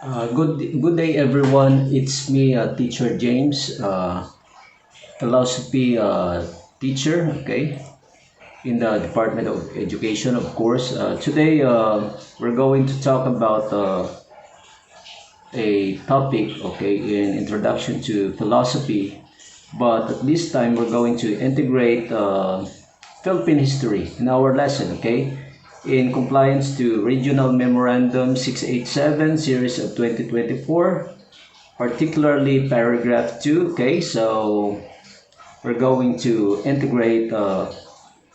Good day, everyone. It's me, Teacher James, philosophy teacher. Okay, in the Department of Education, of course. Today, we're going to talk about a topic. Okay, in introduction to philosophy, but at this time, we're going to integrate Philippine history in our lesson. Okay, in compliance to Regional Memorandum 687 series of 2024, particularly paragraph 2. Okay, so we're going to integrate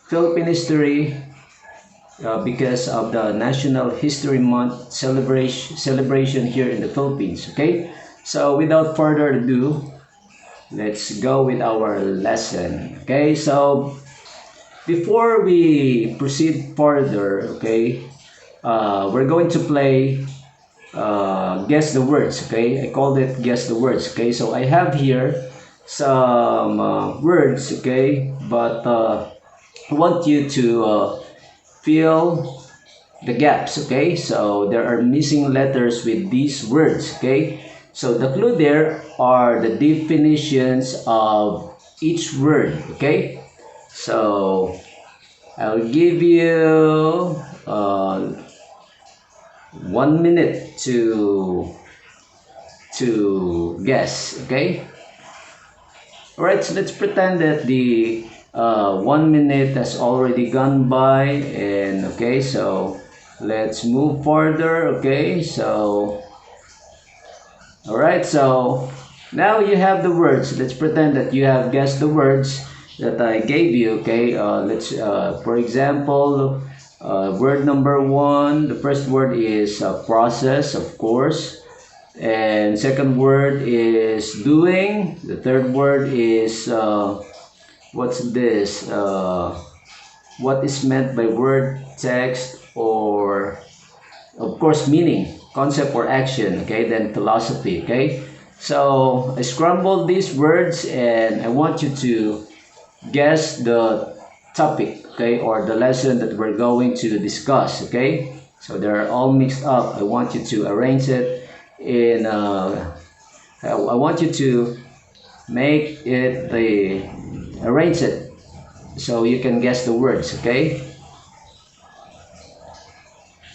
Philippine history because of the National History Month celebration here in the Philippines. Okay, so without further ado, let's go with our lesson. Okay, so before we proceed further, okay, we're going to play guess the words. Okay, I called it guess the words. Okay, so I have here some words. Okay, but I want you to fill the gaps. Okay, so there are missing letters with these words. Okay, so the clue there are the definitions of each word. Okay, so I'll give you 1 minute to guess. Okay. All right. So let's pretend that the 1 minute has already gone by, and okay. So let's move further. Okay. So all right. So now you have the words. Let's pretend that you have guessed the words that I gave you. Okay. Let's for example. Word number one, the first word is process, of course. And second word is doing. The third word is what's this? What is meant by word, text, or of course meaning, concept or action. Okay, then philosophy. Okay, so I scrambled these words and I want you to guess the topic, okay, or the lesson that we're going to discuss. Okay, so they're all mixed up. I want you to arrange it in I want you to make it the arrange it so you can guess the words. Okay,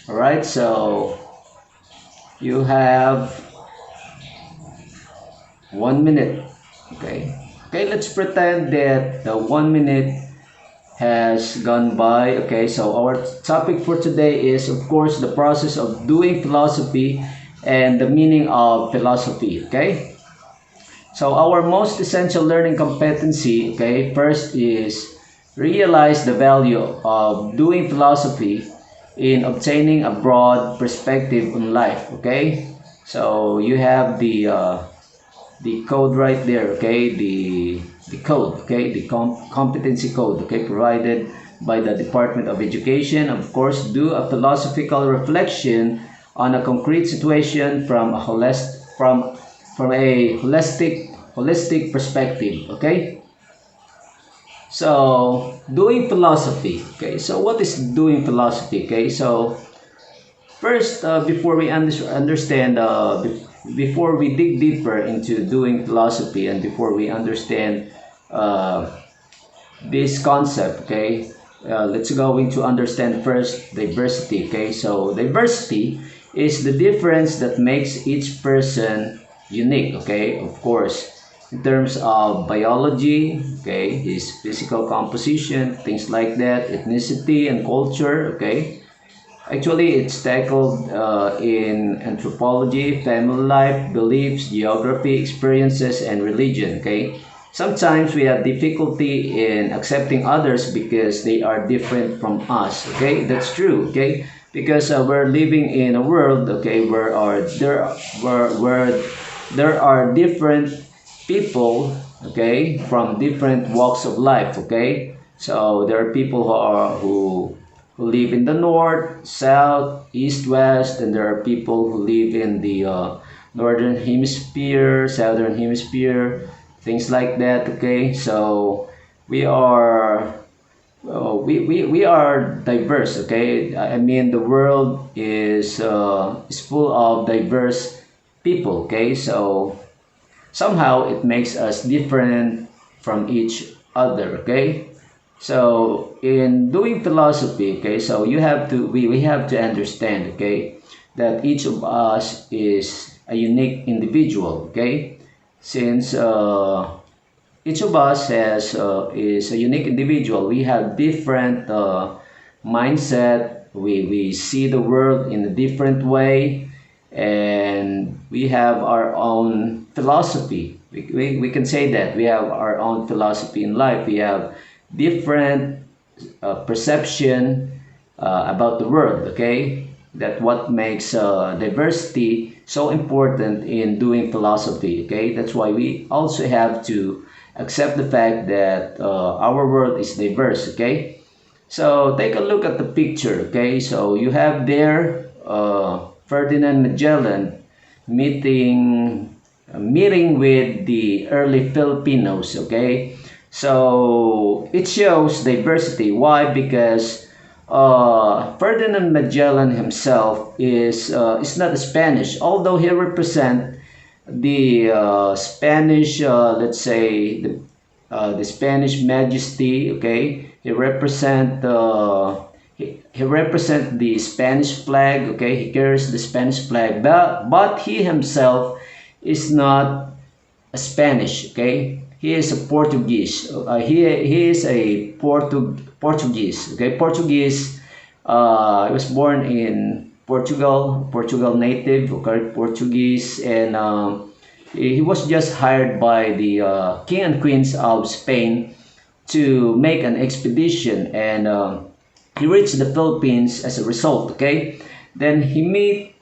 all right, so you have 1 minute. Okay, okay, let's pretend that the 1 minute has gone by. Okay, so our topic for today is, of course, the process of doing philosophy and the meaning of philosophy. Okay, so our most essential learning competency, okay, first is realize the value of doing philosophy in obtaining a broad perspective on life. Okay, so you have the code right there. Okay, the code. Okay, the competency code. Okay, provided by the Department of Education. Of course, do a philosophical reflection on a concrete situation from a holistic perspective. Okay, so doing philosophy. Okay, so what is doing philosophy? Okay, so first, before we understand, before we dig deeper into doing philosophy and before we understand uh, this concept, okay, let's go into understand first diversity. Okay, so diversity is the difference that makes each person unique. Okay, of course, in terms of biology, okay, his physical composition, things like that, ethnicity and culture. Okay, actually, it's tackled in anthropology, family life, beliefs, geography, experiences, and religion. Okay, sometimes we have difficulty in accepting others because they are different from us. Okay, that's true. Okay, because we're living in a world. Okay, where there are different people. Okay, from different walks of life. Okay, so there are people who live in the north, south, east, west, and there are people who live in the northern hemisphere, southern hemisphere, things like that. Okay, so we are we are diverse, okay? I mean, the world is full of diverse people, okay? So somehow it makes us different from each other, okay? So in doing philosophy, okay, so we have to understand, okay, that each of us is a unique individual, okay? Since each of us is a unique individual. We have different mindset. We see the world in a different way, and we have our own philosophy. We can say that we have our own philosophy in life. We have different perception about the world. Okay, that what makes diversity so important in doing philosophy. Okay, that's why we also have to accept the fact that our world is diverse. Okay, so take a look at the picture. Okay, so you have there Ferdinand Magellan meeting with the early Filipinos. Okay, so it shows diversity. Why? Because Ferdinand Magellan himself is not Spanish, although he represent the Spanish, let's say the Spanish Majesty. Okay, he represent the Spanish flag. Okay, he carries the Spanish flag, but he himself is not a Spanish. Okay, he is a Portuguese. He is a Portuguese. Okay, Portuguese. He was born in Portugal native. Okay, Portuguese, and he was just hired by the king and queens of Spain to make an expedition, and he reached the Philippines as a result. Okay, then he meet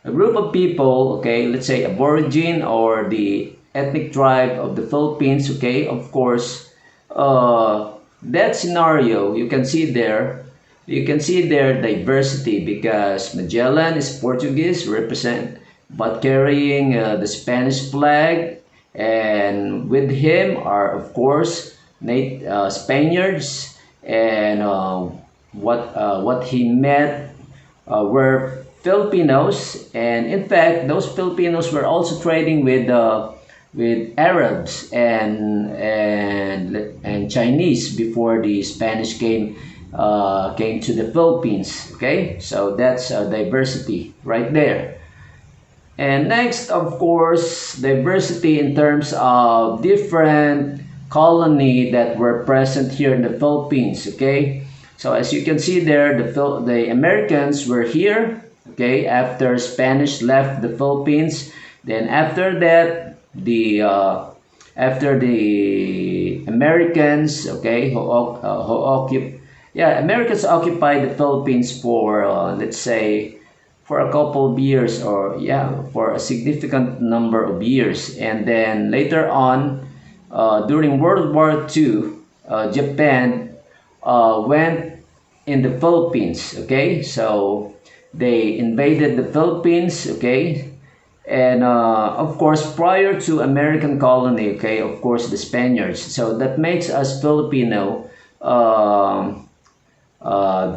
a group of people, okay, let's say aborigine or the ethnic tribe of the Philippines. Okay, of course, that scenario you can see their diversity because Magellan is Portuguese, represent, but carrying the Spanish flag, and with him are of course Spaniards, and what he met were Filipinos, and in fact, those Filipinos were also trading with Arabs and Chinese before the Spanish came to the Philippines. Okay, so that's diversity right there. And next, of course, diversity in terms of different colony that were present here in the Philippines. Okay, so as you can see there, the Americans were here. Okay, after Spanish left the Philippines, then after that, after the Americans, okay, Americans occupied the Philippines for let's say for a couple of years, or for a significant number of years, and then later on during World War II, Japan went in the Philippines. Okay, so they invaded the Philippines. Okay, and of course prior to American colony, okay, of course the Spaniards. So that makes us Filipino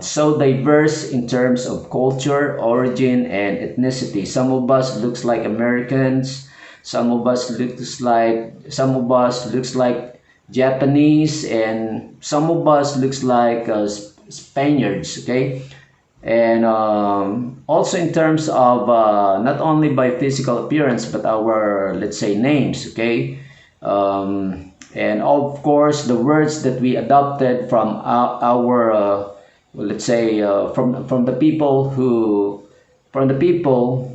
so diverse in terms of culture, origin, and ethnicity. Some of us looks like Americans. Some of us looks like Japanese, and some of us looks like Spaniards. Okay, and also in terms of not only by physical appearance but our, let's say, names. Okay, and of course the words that we adopted from our let's say from the people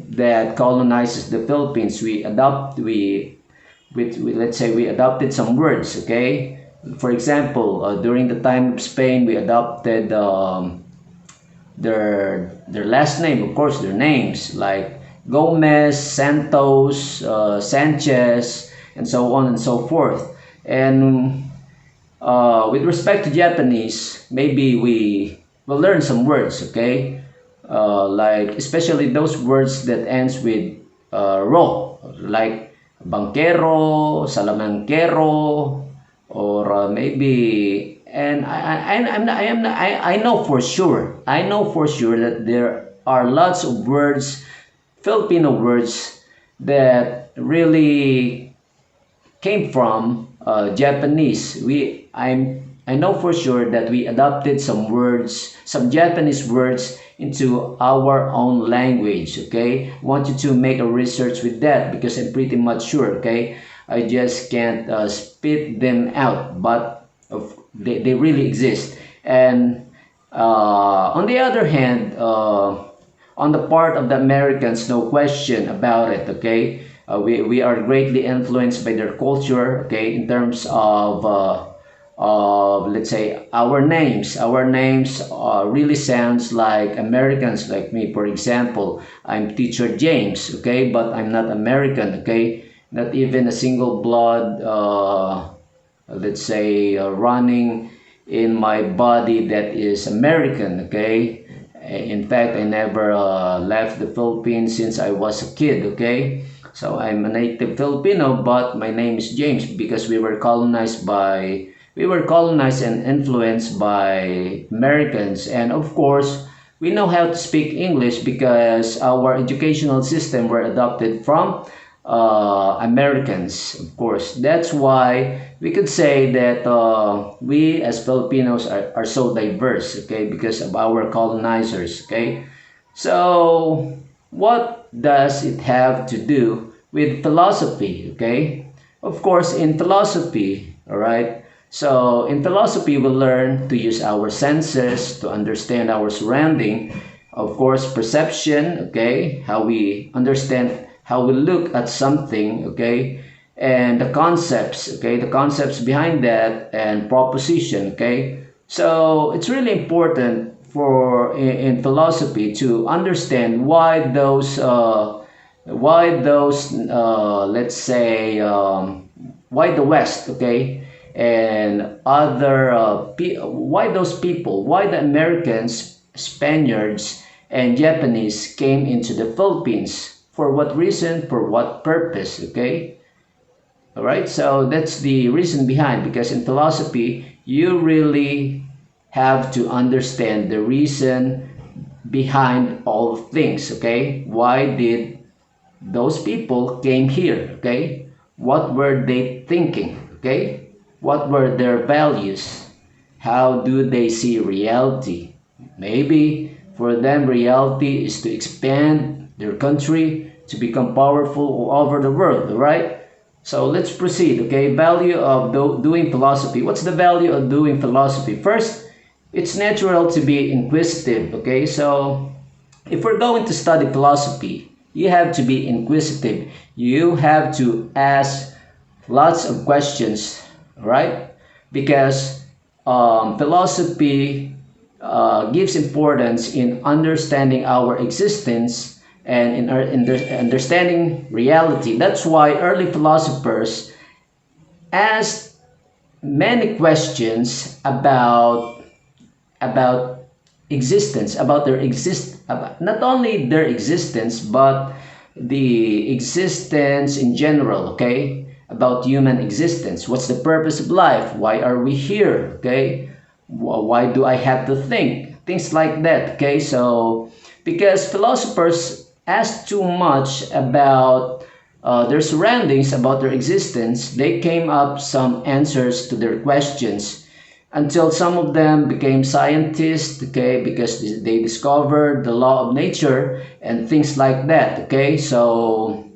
that colonizes the Philippines. Let's say we adopted some words. Okay, for example, during the time of Spain, we adopted their last name, of course, their names like Gomez, Santos, Sanchez, and so on and so forth. And with respect to Japanese, maybe we will learn some words. Okay, like especially those words that ends with ro, like banquero, salamanquero, or maybe and I know for sure. I know for sure that there are lots of words, Filipino words, that really came from Japanese. I know for sure that we adopted some words, some Japanese words into our own language. Okay, I want you to make a research with that because I'm pretty much sure. Okay, I just can't spit them out, but they really exist. And on the other hand, on the part of the Americans, no question about it. Okay, we are greatly influenced by their culture. Okay, in terms of let's say our names. Our names really sounds like Americans, like me. For example, I'm Teacher James. Okay, but I'm not American. Okay, not even a single blood. Let's say running in my body that is American. Okay, in fact, I never left the Philippines since I was a kid. Okay, so I'm a native Filipino, but my name is James because we were colonized and influenced by Americans, and of course we know how to speak English because our educational system were adopted from Americans. Of course, that's why we could say that we as Filipinos are so diverse. Okay, because of our colonizers. Okay, so what does it have to do with philosophy? Okay, of course, in philosophy, all right. So in philosophy, we learn to use our senses to understand our surrounding. Of course, perception, okay, how we understand, how we look at something, okay, and the concepts, okay, the concepts behind that, and proposition, okay. So it's really important for in philosophy to understand why those let's say why the West, okay, and other why those people, why the Americans, Spaniards, and Japanese came into the Philippines, for what reason, for what purpose. Okay, all right, so that's the reason behind, because in philosophy you really have to understand the reason behind all things. Okay, why did those people came here? Okay, what were they thinking? Okay, what were their values? How do they see reality? Maybe for them reality is to expand their country, to become powerful all over the world. All right, so let's proceed. Okay, value of doing philosophy. What's the value of doing philosophy? First, it's natural to be inquisitive. Okay, so if we're going to study philosophy, you have to be inquisitive. You have to ask lots of questions, right? Because philosophy gives importance in understanding our existence and in understanding reality. That's why early philosophers asked many questions about existence, about their about not only their existence, but the existence in general. Okay, about human existence. What's the purpose of life? Why are we here? Okay, why do I have to think? Things like that. Okay, so because philosophers ask too much about their surroundings, about their existence, they came up some answers to their questions, until some of them became scientists. Okay, because they discovered the law of nature and things like that. Okay, so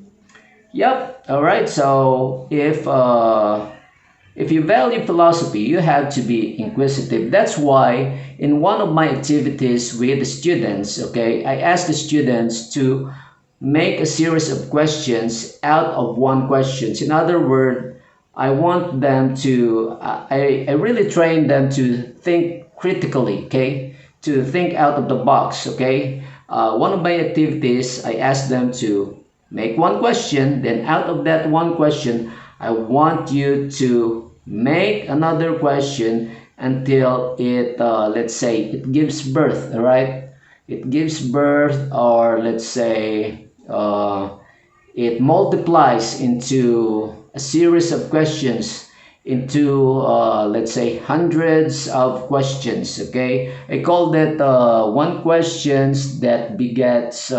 yep. All right. So if you value philosophy, you have to be inquisitive. That's why in one of my activities with the students, okay, I ask the students to make a series of questions out of one questions. In other words, I want them to, I really train them to think critically, okay, to think out of the box, okay. One of my activities, I ask them to make one question, then out of that one question, I want you to make another question until it, let's say, it gives birth, all right? It gives birth, or let's say, it multiplies into a series of questions into let's say hundreds of questions. Okay, I call that one questions that begets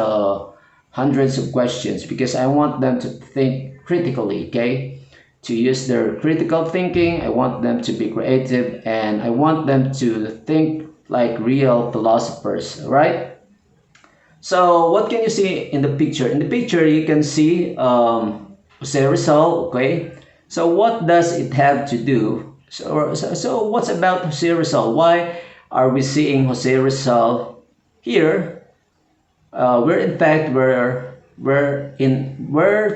hundreds of questions, because I want them to think critically. Okay, to use their critical thinking. I want them to be creative, and I want them to think like real philosophers, right? So what can you see in the picture? In the picture, you can see Jose Rizal, okay? So what does it have to do? So what's about Jose Rizal? Why are we seeing Jose Rizal here? We're in fact we're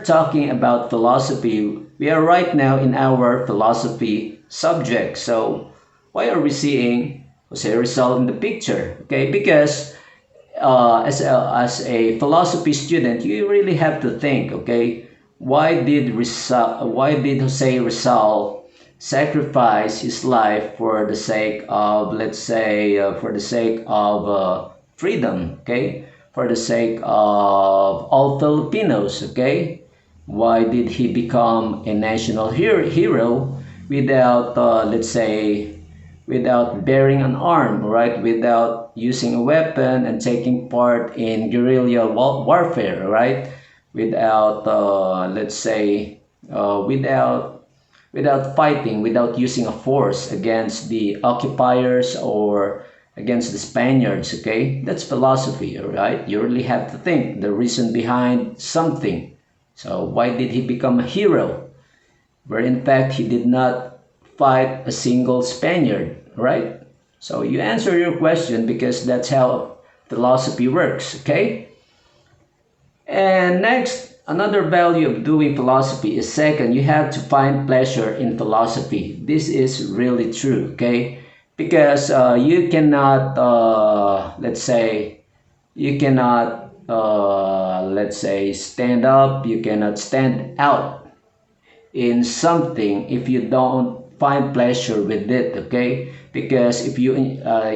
talking about philosophy. We are right now in our philosophy subject. So why are we seeing Jose Rizal in the picture? Okay, because as a philosophy student, you really have to think, okay, why did Jose Rizal sacrifice his life for the sake of, let's say, for the sake of freedom, okay, for the sake of all Filipinos, okay? Why did he become a national hero without, let's say, without bearing an arm, right? Without using a weapon and taking part in guerrilla warfare, right? Without, let's say, without fighting, without using a force against the occupiers or against the Spaniards, okay? That's philosophy, right? You really have to think the reason behind something. So why did he become a hero? Where in fact he did not fight a single Spaniard, right? So you answer your question, because that's how philosophy works, okay? And next, another value of doing philosophy is, second, you have to find pleasure in philosophy. This is really true, okay? Because you cannot, let's say, you cannot, let's say, stand up, you cannot stand out in something if you don't find pleasure with it, okay? Because if you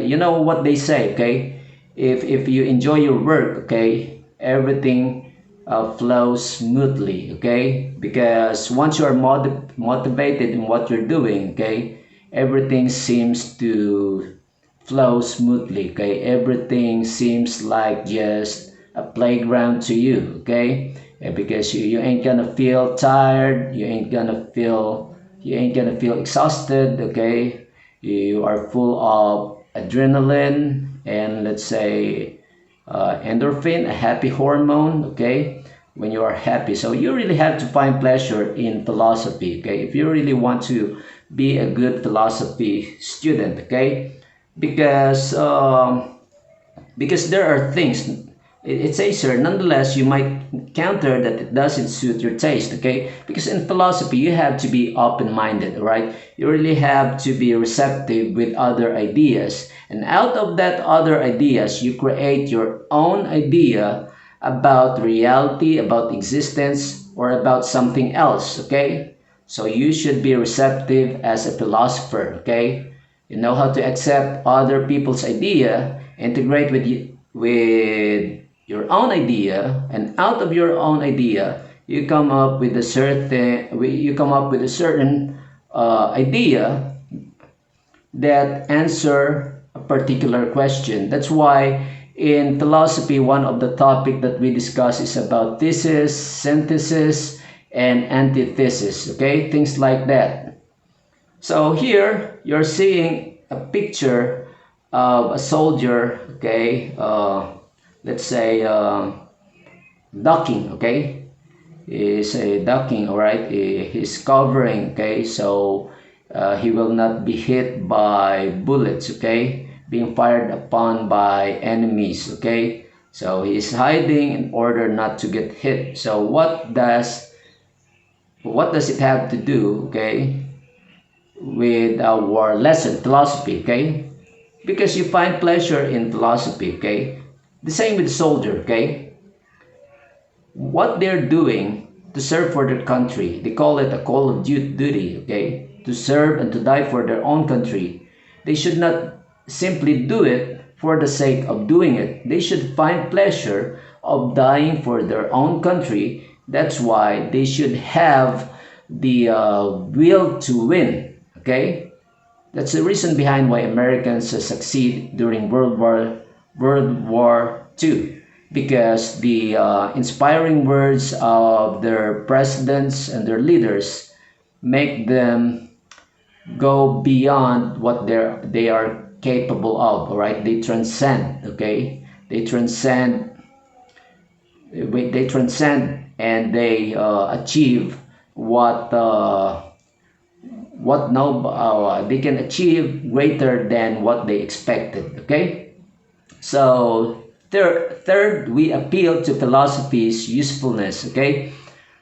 you know what they say, okay, if you enjoy your work, okay, everything flows smoothly, okay? Because once you are motivated in what you're doing, okay, everything seems to flow smoothly, okay? Everything seems like just a playground to you, okay? Because you ain't gonna feel tired, you ain't gonna feel exhausted, okay? You are full of adrenaline and, let's say, endorphin, a happy hormone, okay? When you are happy. So you really have to find pleasure in philosophy, okay? If you really want to be a good philosophy student, okay? Because because there are things, it says here, nonetheless you might counter that it doesn't suit your taste, okay? Because in philosophy you have to be open-minded, right? You really have to be receptive with other ideas, and out of that other ideas you create your own idea about reality, about existence, or about something else, okay? So you should be receptive as a philosopher, okay? You know how to accept other people's idea, integrate with your own idea, and out of your own idea, you come up with a certain idea that answer a particular question. That's why in philosophy, one of the topic that we discuss is about thesis, synthesis, and antithesis. Okay, things like that. So here you're seeing a picture of a soldier. Okay, let's say ducking. Okay, is a ducking. All right, he's covering. Okay, so he will not be hit by bullets. Okay, being fired upon by enemies. Okay, so he is hiding in order not to get hit. So what does it have to do? Okay, with our lesson philosophy. Okay, because you find pleasure in philosophy. Okay, the same with the soldier. Okay, what they're doing to serve for their country, they call it a call of duty. Okay, to serve and to die for their own country. They should not simply do it for the sake of doing it. They should find pleasure of dying for their own country. That's why they should have the will to win. Okay, that's the reason behind why Americans succeed during World War II, because the inspiring words of their presidents and their leaders make them go beyond what they are capable of. All right, they transcend. Okay, they transcend. They transcend and they achieve what they can achieve greater than what they expected. Okay, so third, we appeal to philosophy's usefulness. Okay,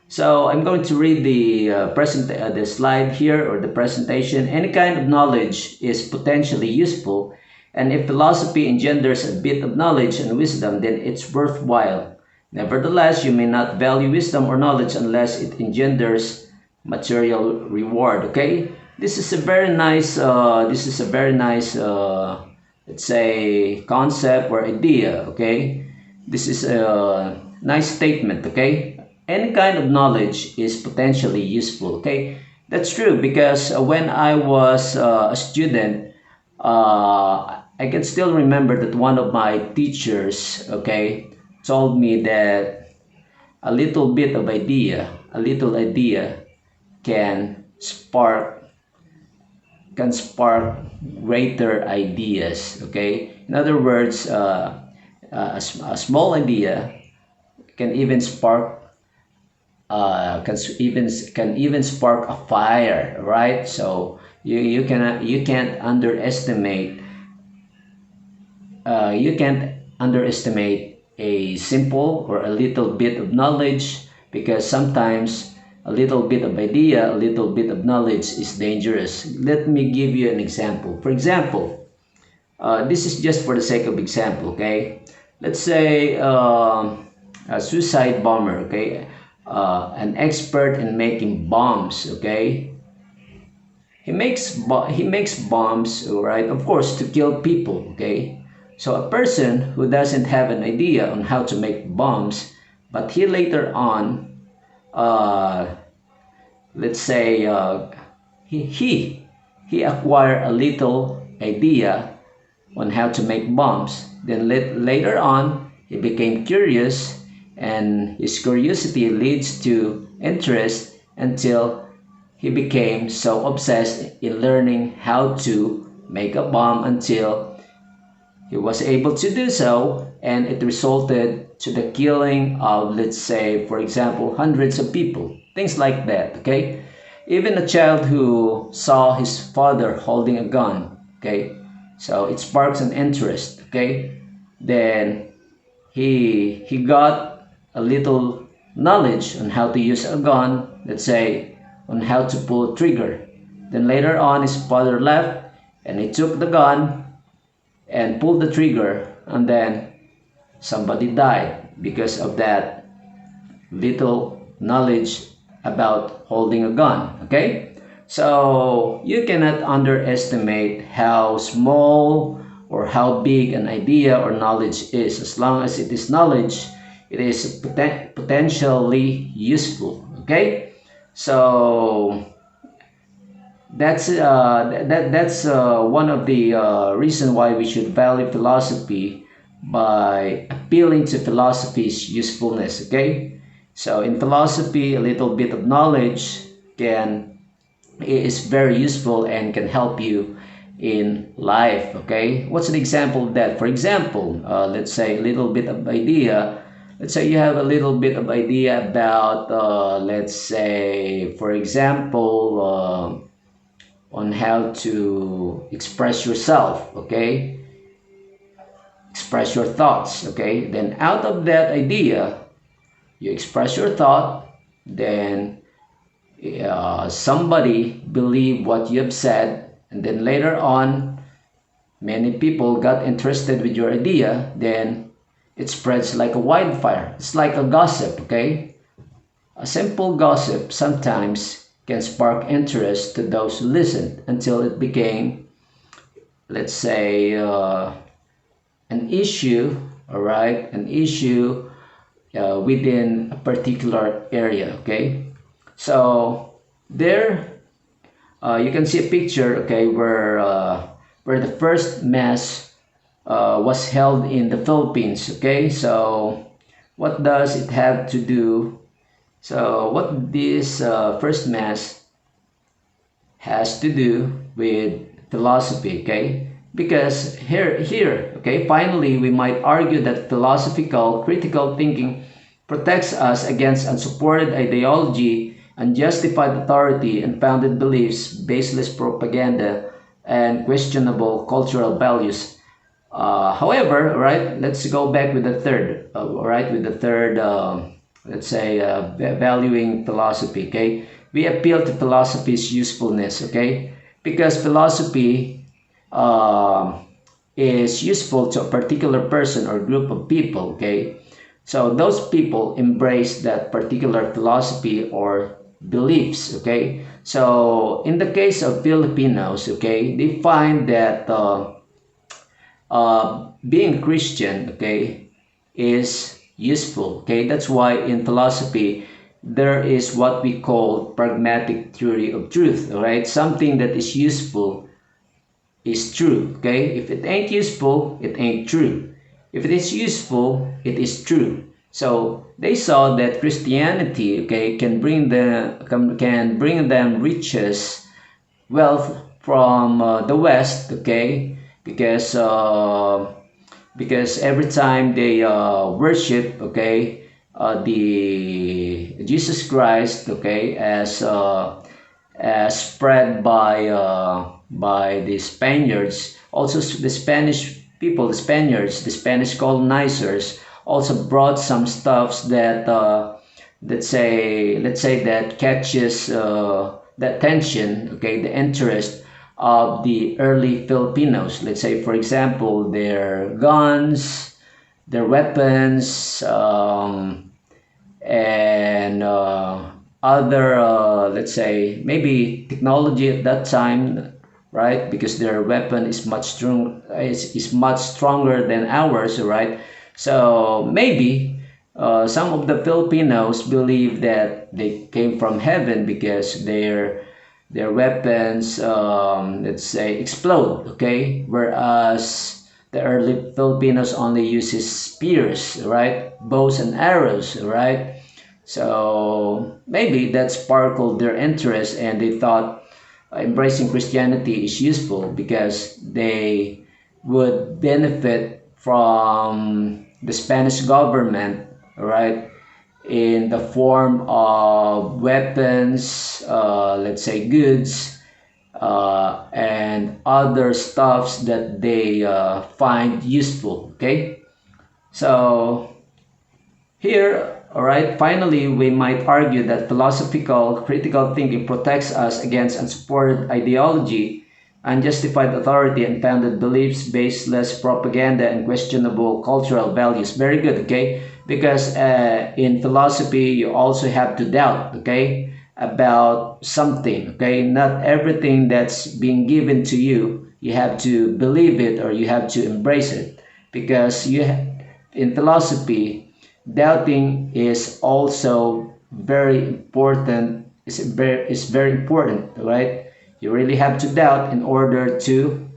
so I'm going to read the slide here, or the presentation. Any kind of knowledge is potentially useful, and if philosophy engenders a bit of knowledge and wisdom, then it's worthwhile. Nevertheless, you may not value wisdom or knowledge unless it engenders material reward. Okay, this is a very nice. Let's say, concept or idea. Okay, this is a nice statement. Okay, any kind of knowledge is potentially useful. Okay, that's true, because when I was a student, I can still remember that one of my teachers, okay, told me that a little idea can spark greater ideas. Okay, in other words, a small idea can even spark can even spark a fire, right? So you can't underestimate a simple or a little bit of knowledge, because sometimes a little bit of idea, a little bit of knowledge is dangerous. Let me give you an example. For example, this is just for the sake of example. Okay, let's say a suicide bomber. Okay, an expert in making bombs. Okay, he makes bombs, right? Of course, to kill people. Okay, so a person who doesn't have an idea on how to make bombs, but he later on, uh, let's say, he acquired a little idea on how to make bombs. Then later on, he became curious, and his curiosity leads to interest until he became so obsessed in learning how to make a bomb until he was able to do so, and it resulted to the killing of, let's say, for example, hundreds of people. Things like that. Okay, even a child who saw his father holding a gun. Okay, so it sparks an interest. Okay, then he got a little knowledge on how to use a gun, let's say, on how to pull a trigger. Then later on, his father left, and he took the gun and pulled the trigger, and then somebody died because of that little knowledge about holding a gun. Okay, so you cannot underestimate how small or how big an idea or knowledge is. As long as it is knowledge, it is potentially useful. Okay, so that's one of the reason why we should value philosophy by appealing to philosophy's usefulness. Okay, so in philosophy, a little bit of knowledge can is very useful and can help you in life. Okay, what's an example of that? For example, let's say a little bit of idea. Let's say you have a little bit of idea about, let's say, for example, on how to express yourself. Okay, express your thoughts. Okay, then out of that idea, you express your thought, then somebody believe what you have said, and then later on, many people got interested with your idea. Then it spreads like a wildfire. It's like a gossip. Okay, a simple gossip sometimes can spark interest to those who listened until it became, let's say, an issue. All right, an issue within a particular area. Okay, so There, you can see a picture, okay, where the first mass was held in the Philippines. Okay, so what does it have to do? So what this first mass has to do with philosophy, okay? Because here, okay, finally, we might argue that philosophical critical thinking protects us against unsupported ideology, unjustified authority, unfounded beliefs, baseless propaganda, and questionable cultural values. However, right, let's go back with the third, right, with the third, let's say, valuing philosophy, okay? We appeal to philosophy's usefulness, okay? Because philosophy uh, is useful to a particular person or group of people, okay? So those people embrace that particular philosophy or beliefs, okay? So in the case of Filipinos, okay, they find that being Christian, okay, is useful. Okay, that's why in philosophy there is what we call pragmatic theory of truth. All right, something that is useful is true. Okay, if it ain't useful, it ain't true. If it is useful, it is true. So they saw that Christianity, okay, can bring them riches, wealth from the West, okay, because every time they worship, okay, the Jesus Christ, okay, as spread by the Spaniards, also the Spanish people, the Spaniards, the Spanish colonizers, also brought some stuffs that let's say that catches the attention, okay, the interest of the early Filipinos. Let's say, for example, their guns, their weapons, and other, let's say, maybe technology at that time, right? Because their weapon is is much stronger than ours, right? So maybe some of the Filipinos believe that they came from heaven because their weapons, let's say, explode, okay? Whereas the early Filipinos only uses spears, right? Bows and arrows, right? So maybe that sparkled their interest and they thought embracing Christianity is useful because they would benefit from the Spanish government, right? In the form of weapons, let's say goods, and other stuffs that they find useful. Okay, so here, all right, finally, we might argue that philosophical critical thinking protects us against unsupported ideology, unjustified authority, unfounded beliefs, baseless propaganda, and questionable cultural values. Very good, okay? Because in philosophy, you also have to doubt, okay, about something, okay? Not everything that's being given to you, you have to believe it or you have to embrace it. Because in philosophy, doubting is also very important. Is very important, right? You really have to doubt in order to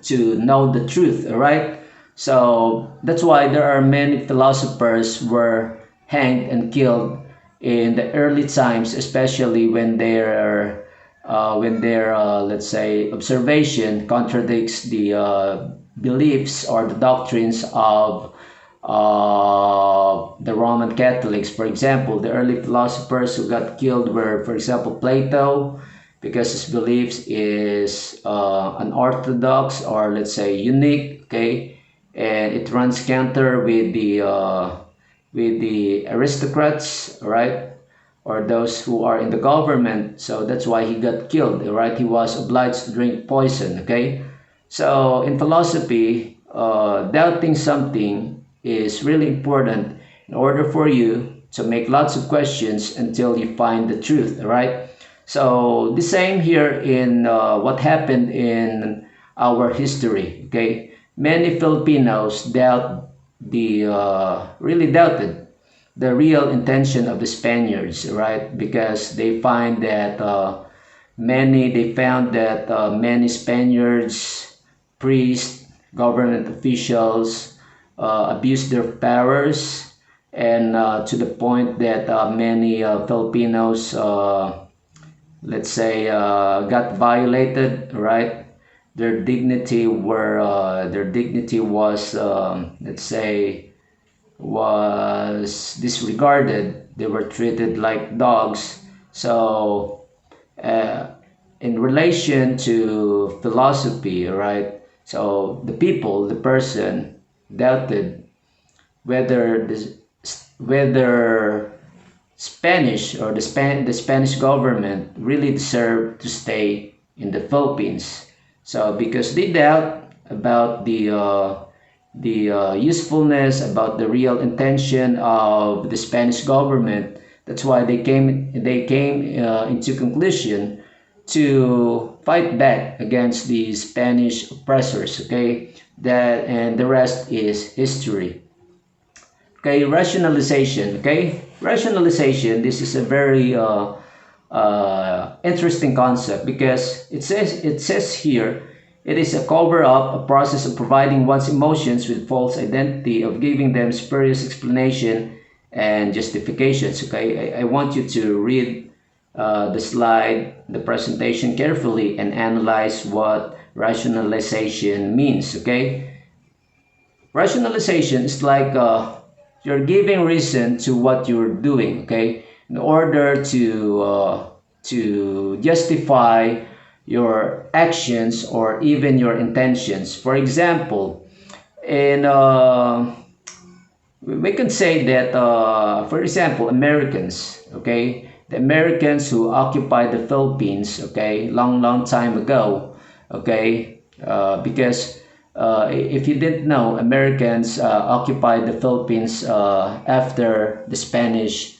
know the truth, all right? So that's why there are many philosophers were hanged and killed in the early times, especially when their let's say observation contradicts the beliefs or the doctrines of the Roman Catholics. For example, the early philosophers who got killed were, for example, Plato, because his beliefs is unorthodox or let's say unique, okay, and it runs counter with the aristocrats, right, or those who are in the government. So that's why he got killed, right? He was obliged to drink poison, okay? So in philosophy, doubting something is really important in order for you to make lots of questions until you find the truth, right? So the same here in what happened in our history, okay? Many Filipinos really doubted the real intention of the Spaniards, right? Because they find that they found that many Spaniards, priests, government officials abused their powers, and to the point that many Filipinos, let's say, got violated, right? Their dignity was, let's say, was disregarded. They were treated like dogs. So, uh, in relation to philosophy, right? So the person doubted whether whether Spanish or the Spanish government really deserved to stay in the Philippines. So because they doubt about the usefulness, about the real intention of the Spanish government. That's why they came into conclusion to fight back against the Spanish oppressors. Okay, that and the rest is history. Okay, rationalization. Okay, rationalization. This is a very interesting concept because it says here it is a cover up, a process of providing one's emotions with false identity, of giving them spurious explanation and justifications. Okay, I want you to read the slide, the presentation carefully and analyze what rationalization means. Okay, rationalization is like you're giving reason to what you're doing, okay, in order to justify your actions or even your intentions. For example, in we can say that, for example, Americans, okay, the Americans who occupied the Philippines, okay, long time ago, okay, because if you didn't know, Americans occupied the Philippines after the Spanish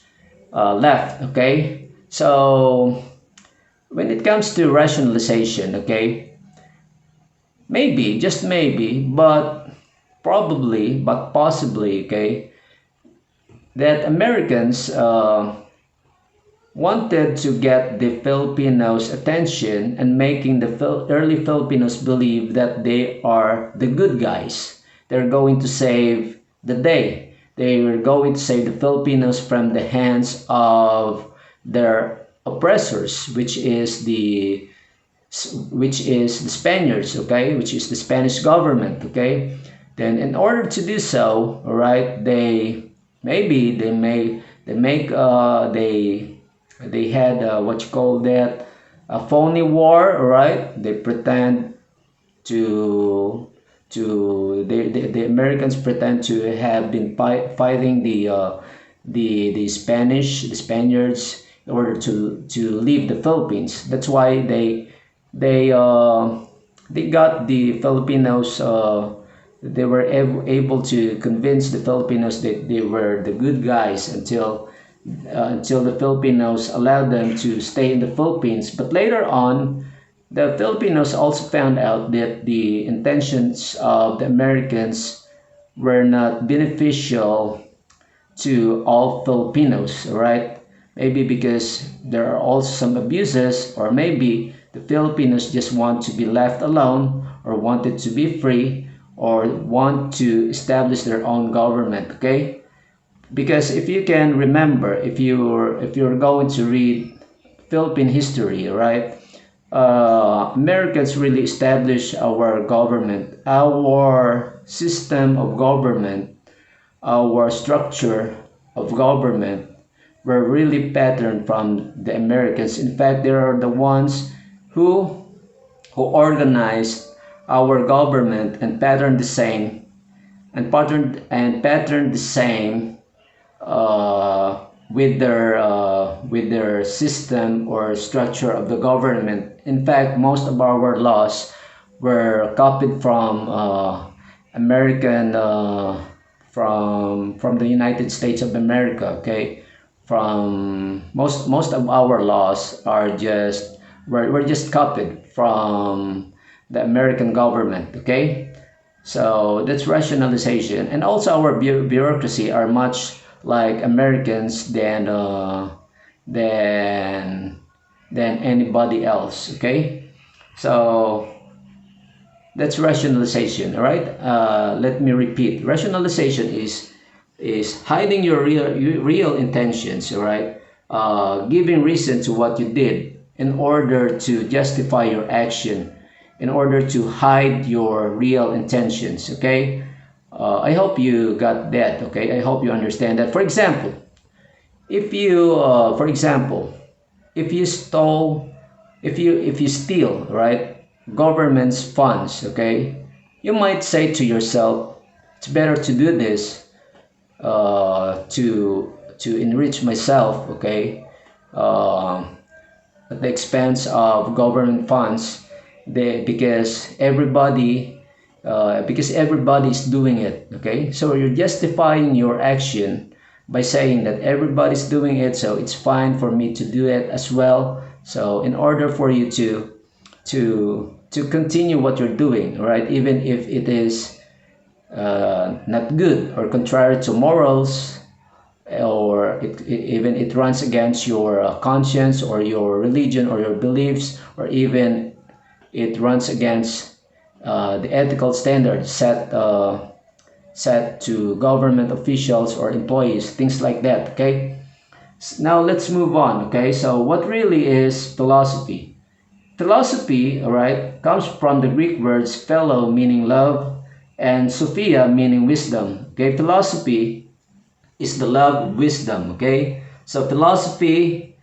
left, okay. So when it comes to rationalization, okay, maybe, just maybe, but probably, but possibly, okay, that Americans wanted to get the Filipinos' attention and making the early Filipinos believe that they are the good guys. They're going to save the day. They were going to save the Filipinos from the hands of their oppressors, which is the Spaniards, okay, which is the Spanish government, okay. Then, in order to do so, all right, they had what you call that, a phony war, all right. They pretend to the Americans pretend to have been fighting the Spaniards in order to leave the Philippines. That's why they they got the Filipinos. They were able to convince the Filipinos that they were the good guys until the Filipinos allowed them to stay in the Philippines. But later on, the Filipinos also found out that the intentions of the Americans were not beneficial to all Filipinos, right? Maybe because there are also some abuses, or maybe the Filipinos just want to be left alone, or wanted to be free, or want to establish their own government, okay? Because if you can remember, if you're going to read Philippine history, right? Americans really established our government, our system of government, our structure of government were really patterned from the Americans. In fact, they are the ones who organized our government and patterned the same with their system or structure of the government. In fact, most of our laws were copied from American from the United States of America. Okay, from most of our laws are just were just copied from the American government. Okay, so that's rationalization, and also our bureaucracy are much like Americans than than anybody else. Okay, so that's rationalization. All right. Let me repeat. Rationalization is hiding your real intentions. All right. Giving reason to what you did in order to justify your action, in order to hide your real intentions. Okay. I hope you got that. Okay. I hope you understand that. For example, for example, if you stole, if you steal, right, government's funds, okay, you might say to yourself, it's better to do this to enrich myself, okay, uh, at the expense of government funds, because everybody is doing it. Okay, so you're justifying your action by saying that everybody's doing it, so it's fine for me to do it as well. So in order for you to continue what you're doing, right, even if it is not good or contrary to morals, or even it runs against your conscience or your religion or your beliefs, or even it runs against the ethical standards set to government officials or employees, things like that. Okay, now let's move on. Okay, so what really is philosophy? Philosophy, all right, comes from the Greek words philo, meaning love, and sophia, meaning wisdom. Okay, philosophy is the love of wisdom. Okay, so philosophy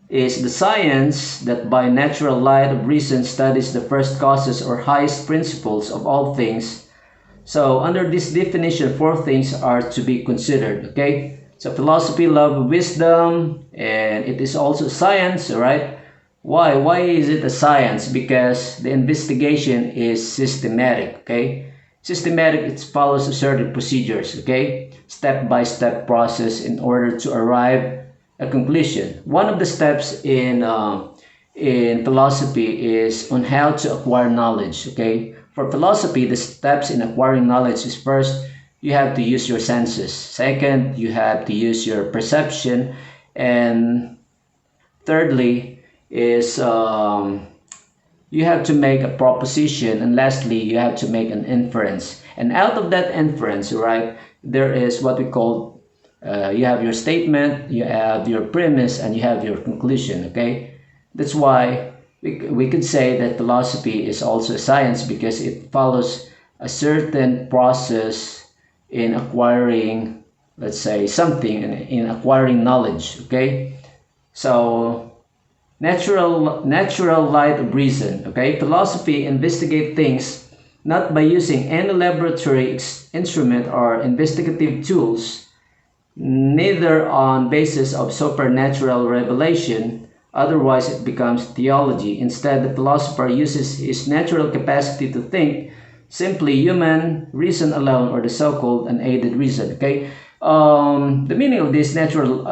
is the science that by natural light of reason studies the first causes or highest principles of all things. So under this definition, four things are to be considered. Okay, so philosophy, love, wisdom, and it is also science. All right. Why is it a science? Because the investigation is systematic. Okay, systematic, it follows a certain procedures. Okay, step by step process in order to arrive a conclusion. One of the steps in philosophy is on how to acquire knowledge. Okay, for philosophy, the steps in acquiring knowledge is, first, you have to use your senses. Second, you have to use your perception, and thirdly is you have to make a proposition, and lastly, you have to make an inference. And out of that inference, right, there is what we call you have your statement, you have your premise, and you have your conclusion. Okay, that's why we could say that philosophy is also a science, because it follows a certain process in acquiring, let's say, something, in acquiring knowledge. Okay, so natural light of reason. Okay, philosophy investigate things not by using any laboratory instrument or investigative tools, neither on basis of supernatural revelation, otherwise it becomes theology. Instead, the philosopher uses his natural capacity to think, simply human reason alone, or the so-called unaided reason. Okay, the meaning of this natural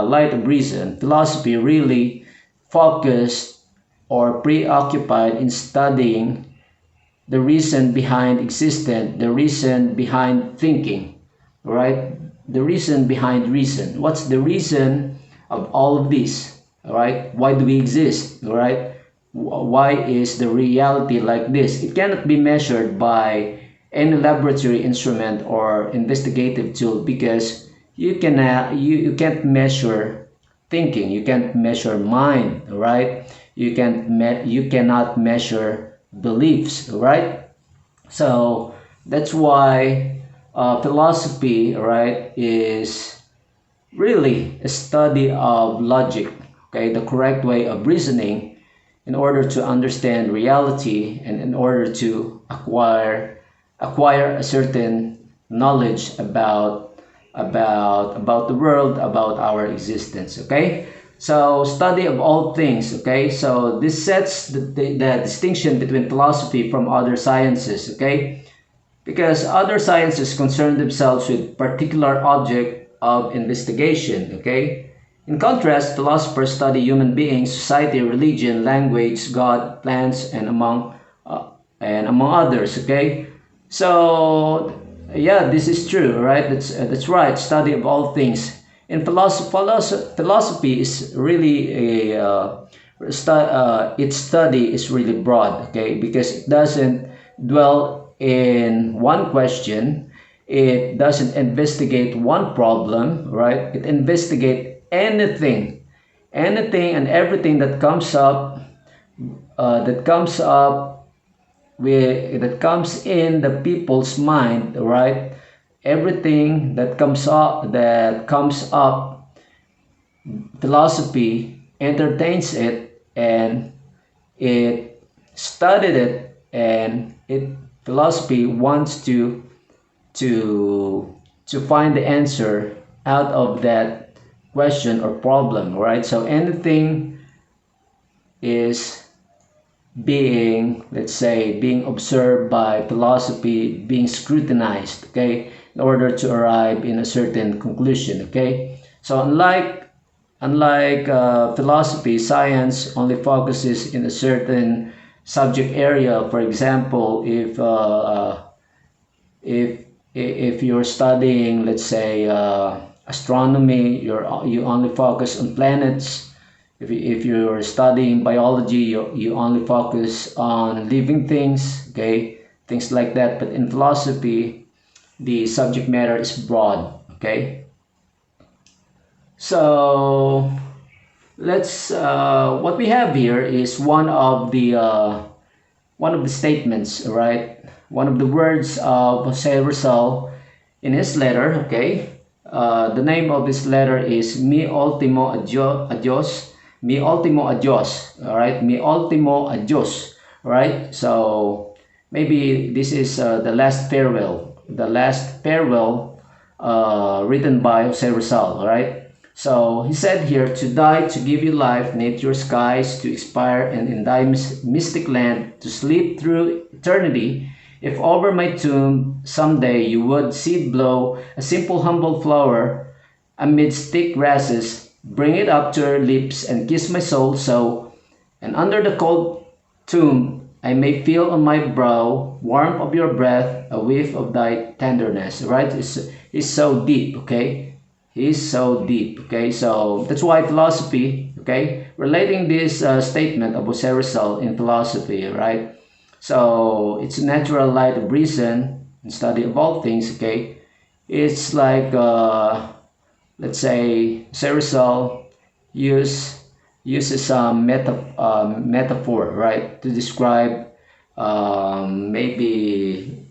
light of reason, philosophy really focused or preoccupied in studying the reason behind existence, the reason behind thinking, right? The reason behind reason. What's the reason of all of this? All right? Why do we exist? All right? Why is the reality like this? It cannot be measured by any laboratory instrument or investigative tool, because you can't measure thinking, you can't measure mind, right? You cannot measure beliefs, right? So that's why philosophy, right, is really a study of logic. Okay, the correct way of reasoning in order to understand reality, and in order to acquire a certain knowledge about the world, about our existence. Okay, so study of all things. Okay, so this sets the distinction between philosophy from other sciences. Okay, because other sciences concern themselves with particular object of investigation. Okay, in contrast, philosophers study human beings, society, religion, language, God, plants, and among others. Okay, so Yeah, this is true, right? That's right. Study of all things. And philosophy is really a its study is really broad, okay? Because it doesn't dwell in one question. It doesn't investigate one problem, right? It investigates anything and everything that comes up that comes in the people's mind, right? Everything that comes up, philosophy entertains it, and it studied it, and it philosophy wants to to find the answer out of that question or problem, right? So anything is being, let's say, being observed by philosophy, being scrutinized, okay, in order to arrive in a certain conclusion, okay. So unlike philosophy, science only focuses in a certain subject area. For example, if if you're studying, let's say, astronomy, you only focus on planets. If you're studying biology, you only focus on living things, okay, things like that. But in philosophy, the subject matter is broad, okay. So let's what we have here is one of the statements, right? One of the words of Jose Rizal in his letter, okay? The name of this letter is Mi Ultimo Adios. Mi Ultimo Adios, all right? Mi Ultimo Adios, all right? So maybe this is the last farewell written by Jose Rizal, all right? So he said here, to die, to give you life, knit your skies, to expire, and in thy mystic land, to sleep through eternity. If over my tomb someday you would see it blow, a simple humble flower amidst thick grasses, bring it up to your lips and kiss my soul so, and under the cold tomb I may feel on my brow warmth of your breath, a whiff of thy tenderness. Right? It's so deep, okay? He's so deep, okay? So that's why philosophy, okay, relating this statement of Jose Rizal in philosophy, right? So it's a natural light of reason and study of all things, okay? It's like, let's say, Jose Rizal use, uses some metaphor, right, to describe maybe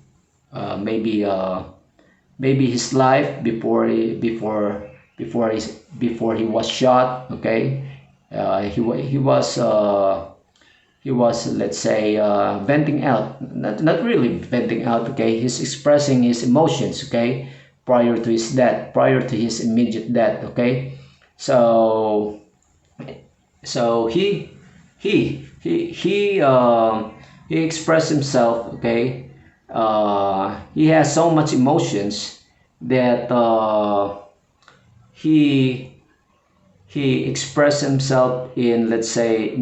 maybe his life before he was shot, okay. He was, let's say, venting out, not really venting out, okay. He's expressing his emotions, okay, prior to his immediate death, okay. So he he he he uh, he expressed himself, okay. He has so much emotions that he he expressed himself in, let's say,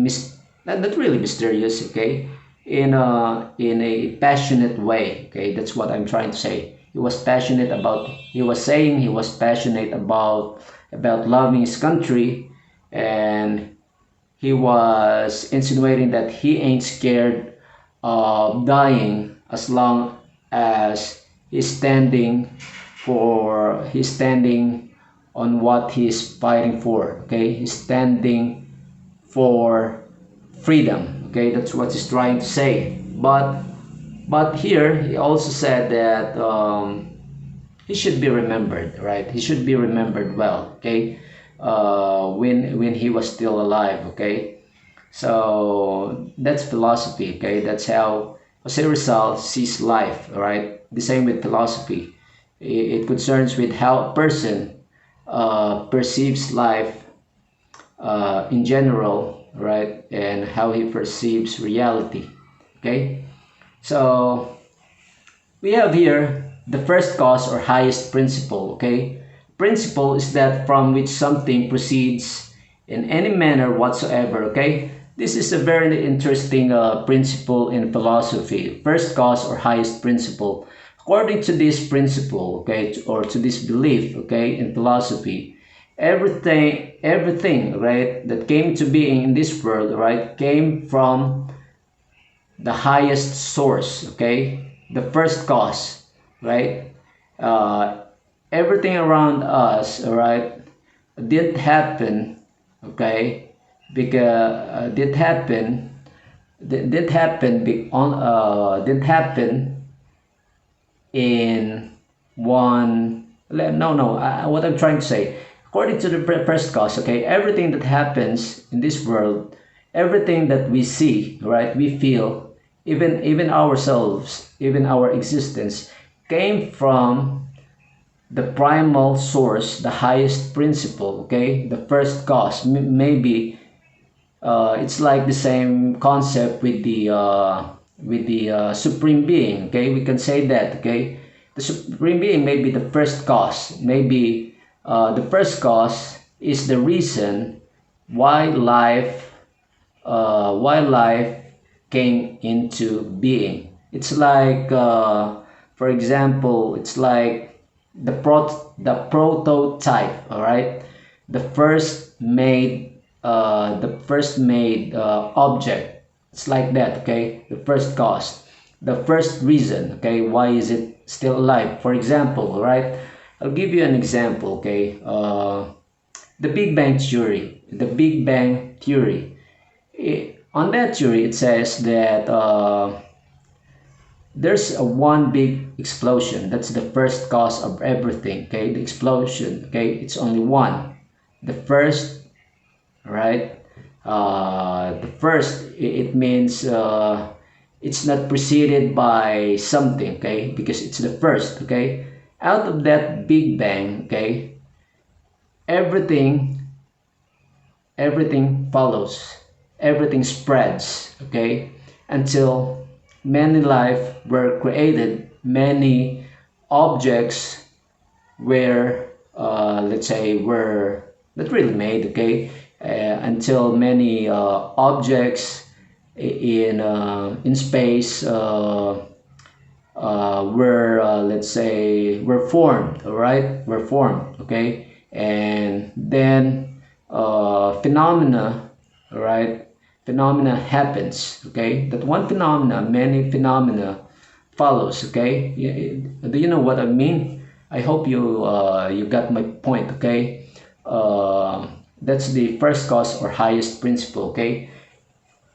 not really mysterious, okay, in a passionate way, okay. That's what I'm trying to say. He was saying he was passionate about loving his country, and he was insinuating that he ain't scared of dying as long as he's standing on what he's fighting for, okay. He's standing for freedom, okay. That's what he's trying to say. But here he also said that he should be remembered, right? He should be remembered well, okay. When he was still alive, okay. So that's philosophy, okay. That's how Jose Rizal sees life, right? The same with philosophy. It concerns with how a person perceives life in general, right, and how he perceives reality, okay. So we have here the first cause or highest principle, okay. Principle is that from which something proceeds in any manner whatsoever, okay. This is a very interesting principle in philosophy. First cause or highest principle. according to this principle, okay, or to this belief, okay, in philosophy, everything, right, that came to being in this world, right, came from the highest source, okay, the first cause, right. uh, Everything around us, all right, did happen, okay, because did happen be on did happen in one, what I'm trying to say, according to the first cause, okay, everything that happens in this world, everything that we see, right, we feel, even ourselves, even our existence, came from the primal source, the highest principle, okay, the first cause. Maybe it's like the same concept with the supreme being, okay, we can say that, okay, the supreme being may be the first cause, maybe the first cause is the reason why life came into being. It's like for example, it's like the prototype, all right, the first made object. It's like that, okay, the first cause, the first reason, okay, why is it still alive. For example, right, I'll give you an example, okay. The Big Bang Theory. On that theory, it says that there's a one big explosion. That's the first cause of everything. Okay, the explosion. Okay, it's only one. The first, right? The first. It means it's not preceded by something. Okay, because it's the first. Okay, out of that Big Bang. Okay, everything everything follows, everything spreads, okay, until many life were created, many objects were, let's say, were not really made, okay, until many objects in space were, let's say, were formed, all right, were formed, okay, and then phenomena, all right, phenomena happens, okay, that one phenomena, many phenomena follows, okay. Do you know what I mean? I hope you got my point, okay. That's the first cause or highest principle, okay.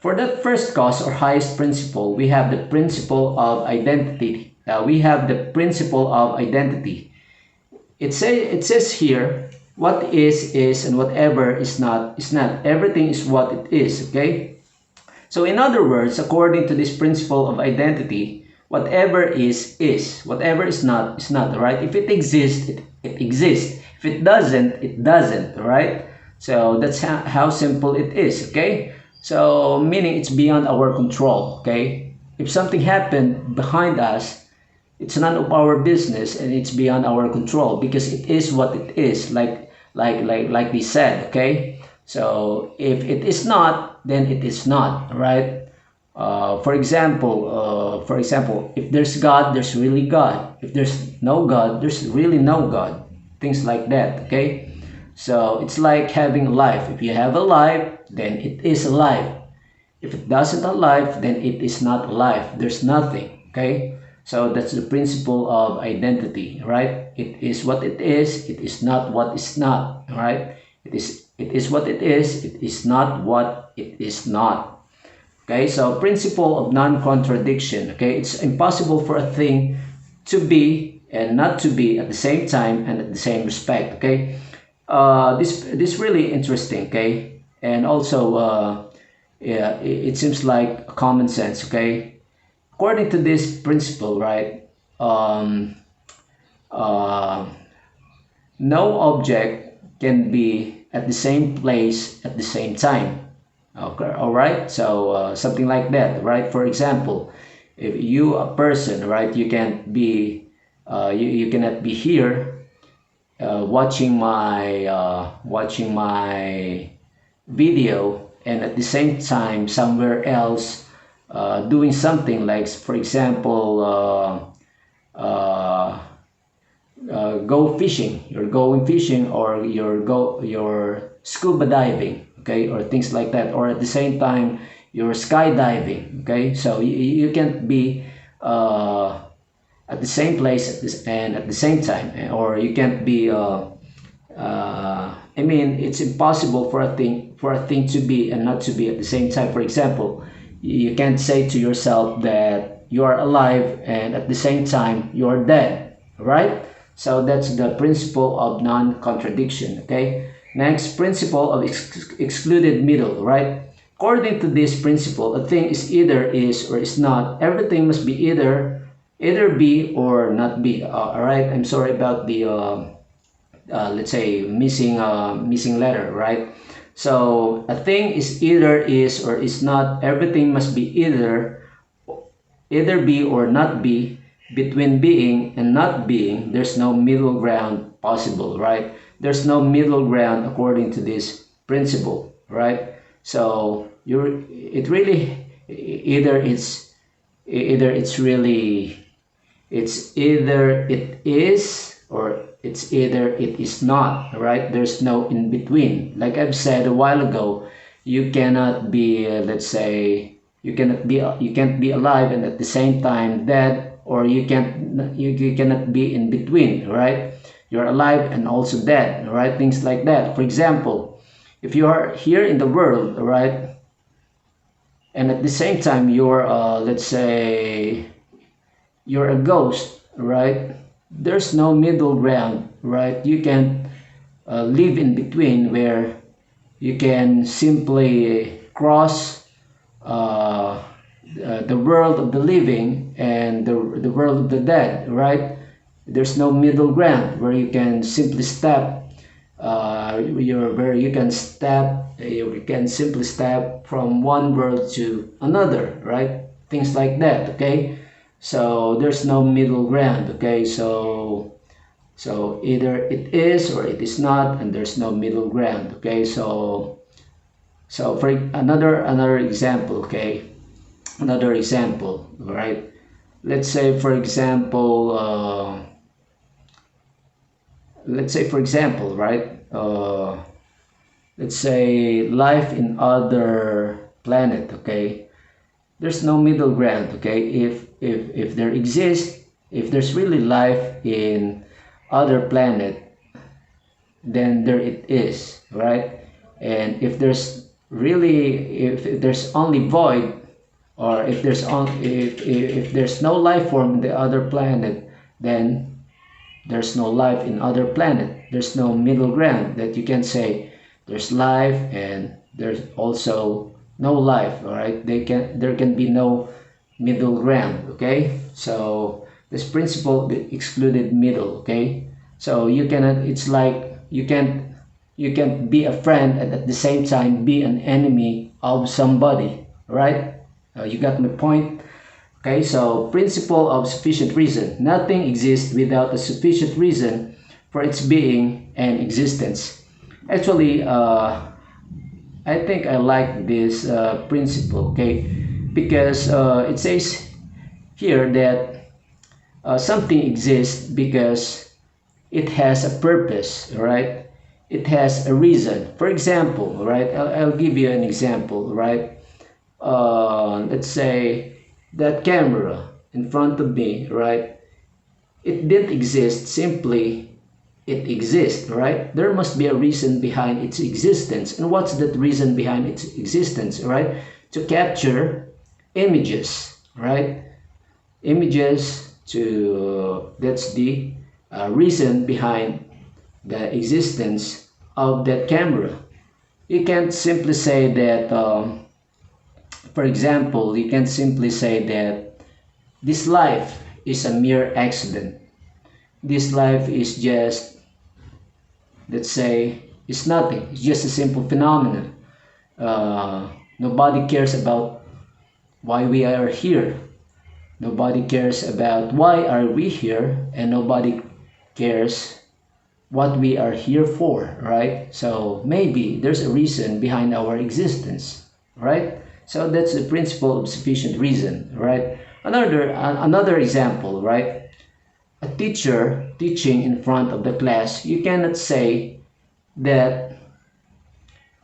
For that first cause or highest principle, we have the principle of identity. We have the principle of identity. It says here, what is, and whatever is not, is not. Everything is what it is, okay? So in other words, according to this principle of identity, whatever is. Whatever is not, right? If it exists, it exists. If it doesn't, right? So that's how simple it is, okay? So meaning it's beyond our control, okay? If something happened behind us, it's none of our business and it's beyond our control because it is what it is, like we said, okay? So if it is not, then it is not, right? For example, if there's God, there's really God. If there's no God, there's really no God. Things like that, okay? So it's like having a life. If you have a life, then it is alive. If it doesn't alive, then it is not alive. There's nothing, okay? So that's the principle of identity, right? It is what it is. It is not what is not, right? It is what it is. It is not what it is not. Okay, so principle of non-contradiction. Okay, it's impossible for a thing to be and not to be at the same time and at the same respect. Okay, this really interesting. Okay, and also yeah, it seems like common sense. Okay, according to this principle, right? Uh, no object can be at the same place at the same time. Okay, all right. So something like that, right? For example, if you a person, right, you can't be, you cannot be here watching my video and at the same time somewhere else doing something like, for example, uh, go fishing, you're going fishing, or you're scuba diving, okay, or things like that, or at the same time you're skydiving, okay. So you can't be at the same place and at the same time, or you can't be I mean, it's impossible for a thing to be and not to be at the same time. For example, you can't say to yourself that you are alive and at the same time you are dead, right? So that's the principle of non-contradiction. Okay. Next, principle of excluded middle, right? According to this principle, a thing is either is or is not. Everything must be either be or not be. All right. I'm sorry about the let's say missing letter, right? So a thing is either is or is not. Everything must be either be or not be. Between being and not being, there's no middle ground possible, right? There's no middle ground according to this principle, right? So it really either it's really it's either it is or it's either it is not, right? There's no in between. Like I've said a while ago, you cannot be let's say you can't be alive and at the same time dead, or you cannot be in between, right? You're alive and also dead, right? Things like that. For example, if you are here in the world, right, and at the same time you're let's say you're a ghost, right? There's no middle ground, right? You can live in between, where you can simply cross uh, the world of the living and the world of the dead, right? There's no middle ground where you can simply step where you can simply step from one world to another, right? Things like that, okay. So there's no middle ground, okay. So either it is or it is not, and there's no middle ground, okay. So for another example, okay, another example, right? Let's say for example right, let's say life in other planet, okay. There's no middle ground, okay. If there exists, if there's really life in other planet, then there it is, right? And if there's only void, or if there's no life form in the other planet, then there's no life in other planet. There's no middle ground that you can say there's life and there's also no life. All right, there can be no middle ground. Okay, so this principle excluded middle. Okay, so you cannot. It's like you can't be a friend and at the same time be an enemy of somebody. Right? You got my point. Okay, so principle of sufficient reason. Nothing exists without a sufficient reason for its being and existence. Actually, I think I like this principle, okay, because it says here that something exists because it has a purpose, right? It has a reason. For example, right? I'll give you an example, right? Let's say that camera in front of me, right? It didn't exist simply it exists, right? There must be a reason behind its existence. And what's that reason behind its existence, right? To capture images, right? Images that's the reason behind the existence of that camera. You can't simply say that, for example, you can simply say that this life is a mere accident. This life is just, let's say, it's nothing. It's just a simple phenomenon. Nobody cares about why we are here. Nobody cares about why are we here, and nobody cares what we are here for, right? So maybe there's a reason behind our existence, right? So that's the principle of sufficient reason, right? Another example, right? a teacher teaching in front of the class, you cannot say that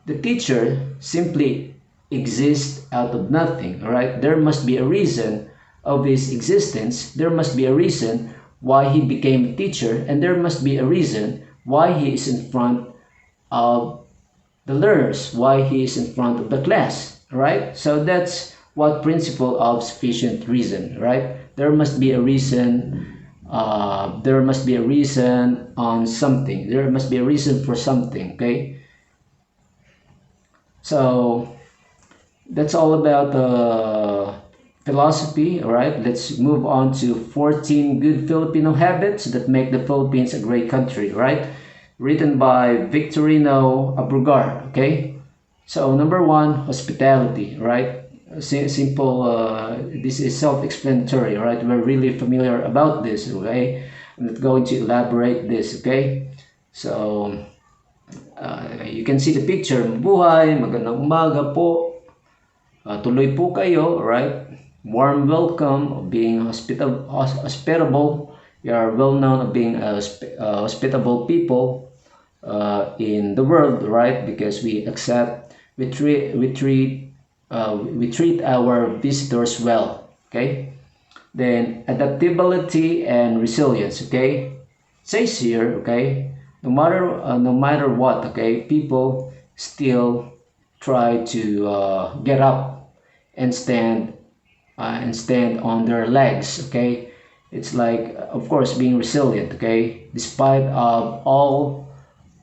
the teacher simply exists out of nothing, all right? There must be a reason of his existence. There must be a reason why he became a teacher, and there must be a reason why he is in front of the learners, why he is in front of the class, all right? So that's what principle of sufficient reason, right? There must be a reason. There must be a reason on something. There must be a reason for something, okay? So that's all about philosophy. All right, let's move on to 14 good Filipino habits that make the Philippines a great country. Right, written by Victorino Abrugar. Okay, so number one, hospitality. Right, simple. This is self-explanatory. Right, we're really familiar about this. Okay, I'm not going to elaborate this. Okay, so you can see the picture. Mabuhay, magandang umaga po. Tuloy po kayo, right? Warm welcome of being hospitable. We are well known of being hospitable people in the world, right? Because we accept, we treat our visitors well. Okay. Then adaptability and resilience. Okay. It says here, okay, no matter what, okay, people still try to get up and stand on their legs. Okay, it's like, of course, being resilient. Okay, despite of all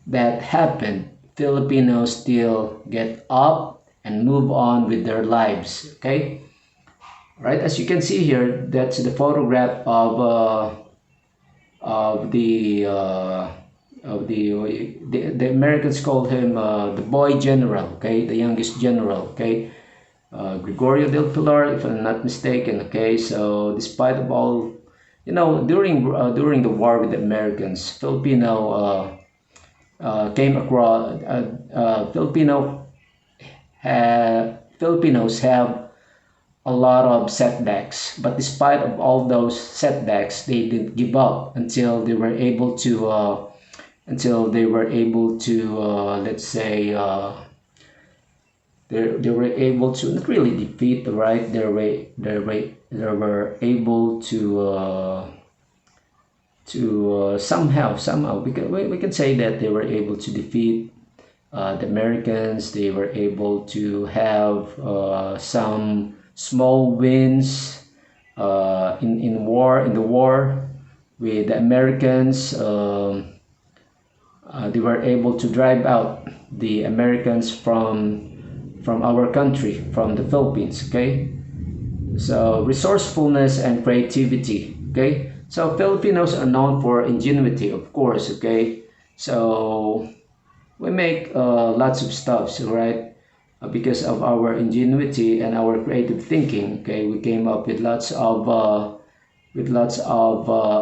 that happened, Filipinos still get up and move on with their lives. Okay, right, as you can see here, that's the photograph of the Americans called him the boy general, okay, the youngest general, okay, Gregorio del Pilar, if I'm not mistaken, okay. So despite of all, during the war with the Americans, came across Filipinos have a lot of setbacks, but despite of all those setbacks, they didn't give up until they were able to let's say they were able to not really defeat, right, they were able to somehow we can say that they were able to defeat the Americans. They were able to have some small wins in the war with the Americans. They were able to drive out the Americans from our country, from the Philippines. Okay, so resourcefulness and creativity. Okay, so Filipinos are known for ingenuity, of course. Okay, so we make lots of stuffs, right? Because of our ingenuity and our creative thinking. Okay, we came up with lots of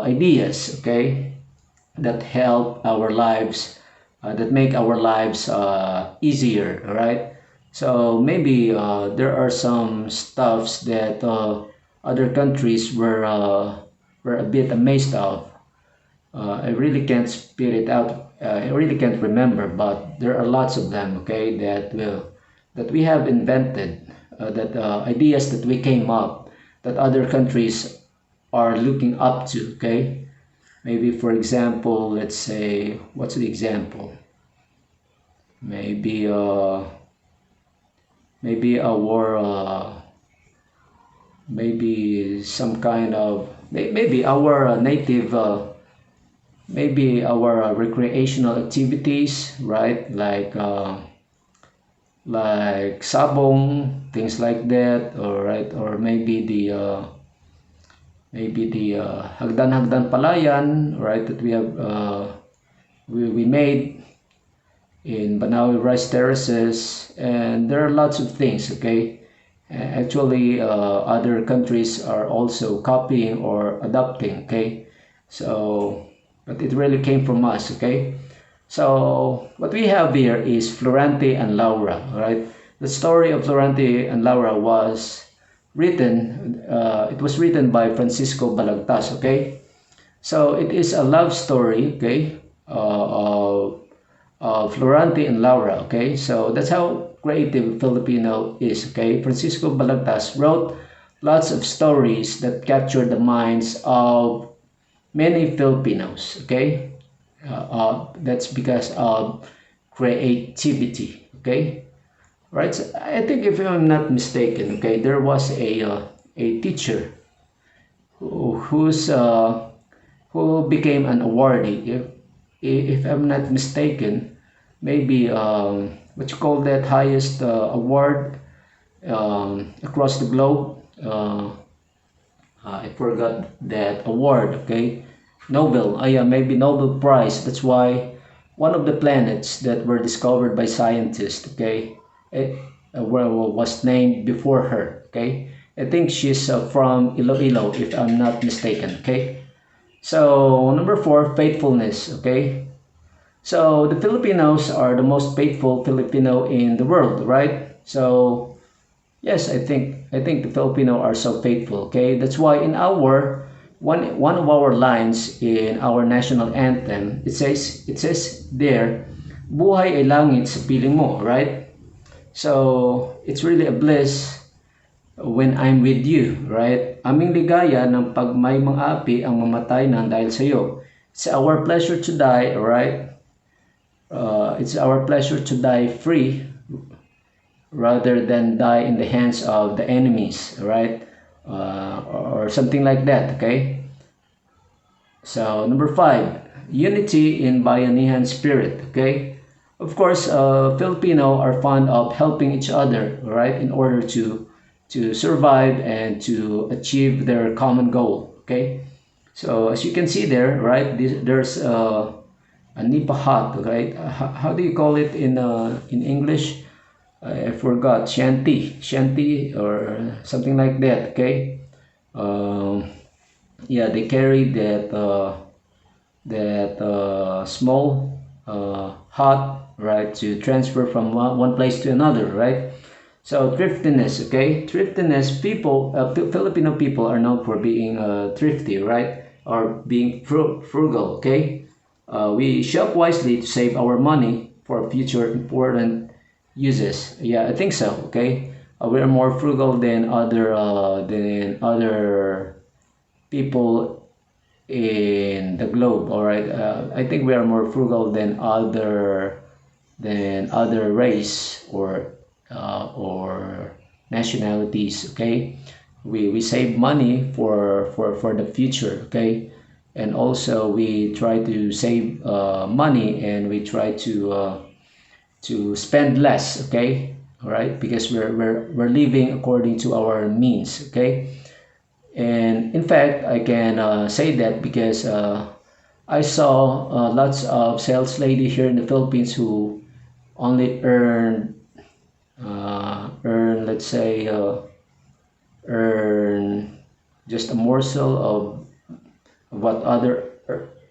ideas. Okay, that help our lives, that make our lives easier, right? So maybe there are some stuffs that other countries were a bit amazed of. I really can't spit it out. I really can't remember, but there are lots of them. Okay, that we have invented, that ideas that we came up, that other countries are looking up to. Okay, maybe for example, let's say, what's the example? Maybe our maybe some kind of maybe our native maybe our recreational activities, right? Like sabong, things like that, or right, or maybe the hagdan palayan, right? That we have we made in Banawi rice terraces, and there are lots of things. Okay, actually, other countries are also copying or adopting. Okay, so but it really came from us. Okay, so what we have here is Florante and Laura. Right, the story of Florante and Laura was written. It was written by Francisco Balagtas. Okay, So it is a love story, okay, of Florante and Laura, okay. So that's how creative Filipino is, okay. Francisco Balagtas wrote lots of stories that capture the minds of many Filipinos, okay. That's because of creativity, okay. Right. So I think if I'm not mistaken, okay, there was a teacher who's who became an awardee. If I'm not mistaken, maybe what you call that highest award across the globe. I forgot that award. Okay, Nobel. Yeah, maybe Nobel Prize. That's why one of the planets that were discovered by scientists. Okay, it, was named before her. Okay, I think she's from Iloilo, if I'm not mistaken. Okay, so number four, faithfulness. Okay, so the Filipinos are the most faithful Filipino in the world, right? So yes, I think the Filipino are so faithful. Okay, that's why in our one of our lines in our national anthem, it says there, "Buhay ay langit sa piling mo," right? So it's really a bliss when I'm with you, right? Aming ligaya ng pag may mga api ang mamatay nang dahil sa iyo. It's our pleasure to die, right? It's our pleasure to die free rather than die in the hands of the enemies, right? Or something like that, okay? So, number five, unity in Bayanihan spirit, okay? Of course, Filipino are fond of helping each other, right, in order to survive and to achieve their common goal, okay? So, as you can see there, right, there's a nipa hut, right? How do you call it in English? I forgot, shanty or something like that, okay? Um, yeah, they carry that small hut, right, to transfer from one place to another, right? So thriftiness, okay? Thriftiness, Filipino people are known for being thrifty, right? Or being frugal, okay? We shop wisely to save our money for future important uses. Yeah, I think so, okay? We are more frugal than other people in the globe. All right, I think we are more frugal than other race or nationalities. Okay, we save money for the future. Okay, and also we try to save money and we try to spend less. Okay, all right, because we're living according to our means. Okay, and in fact, I can say that because I saw lots of sales lady here in the Philippines who only earn, let's say, earn just a morsel of what other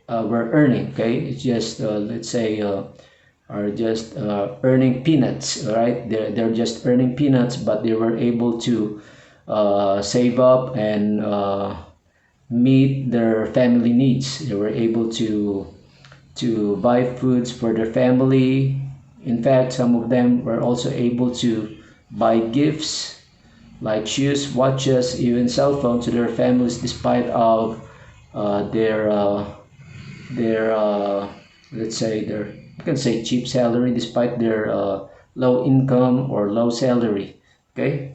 were earning. Okay, it's just let's say are just earning peanuts. Right, they're just earning peanuts, but they were able to save up and meet their family needs. They were able to buy foods for their family. In fact, some of them were also able to buy gifts like shoes, watches, even cell phones to their families, despite of their let's say their, you can say, cheap salary, despite their low income or low salary. Okay,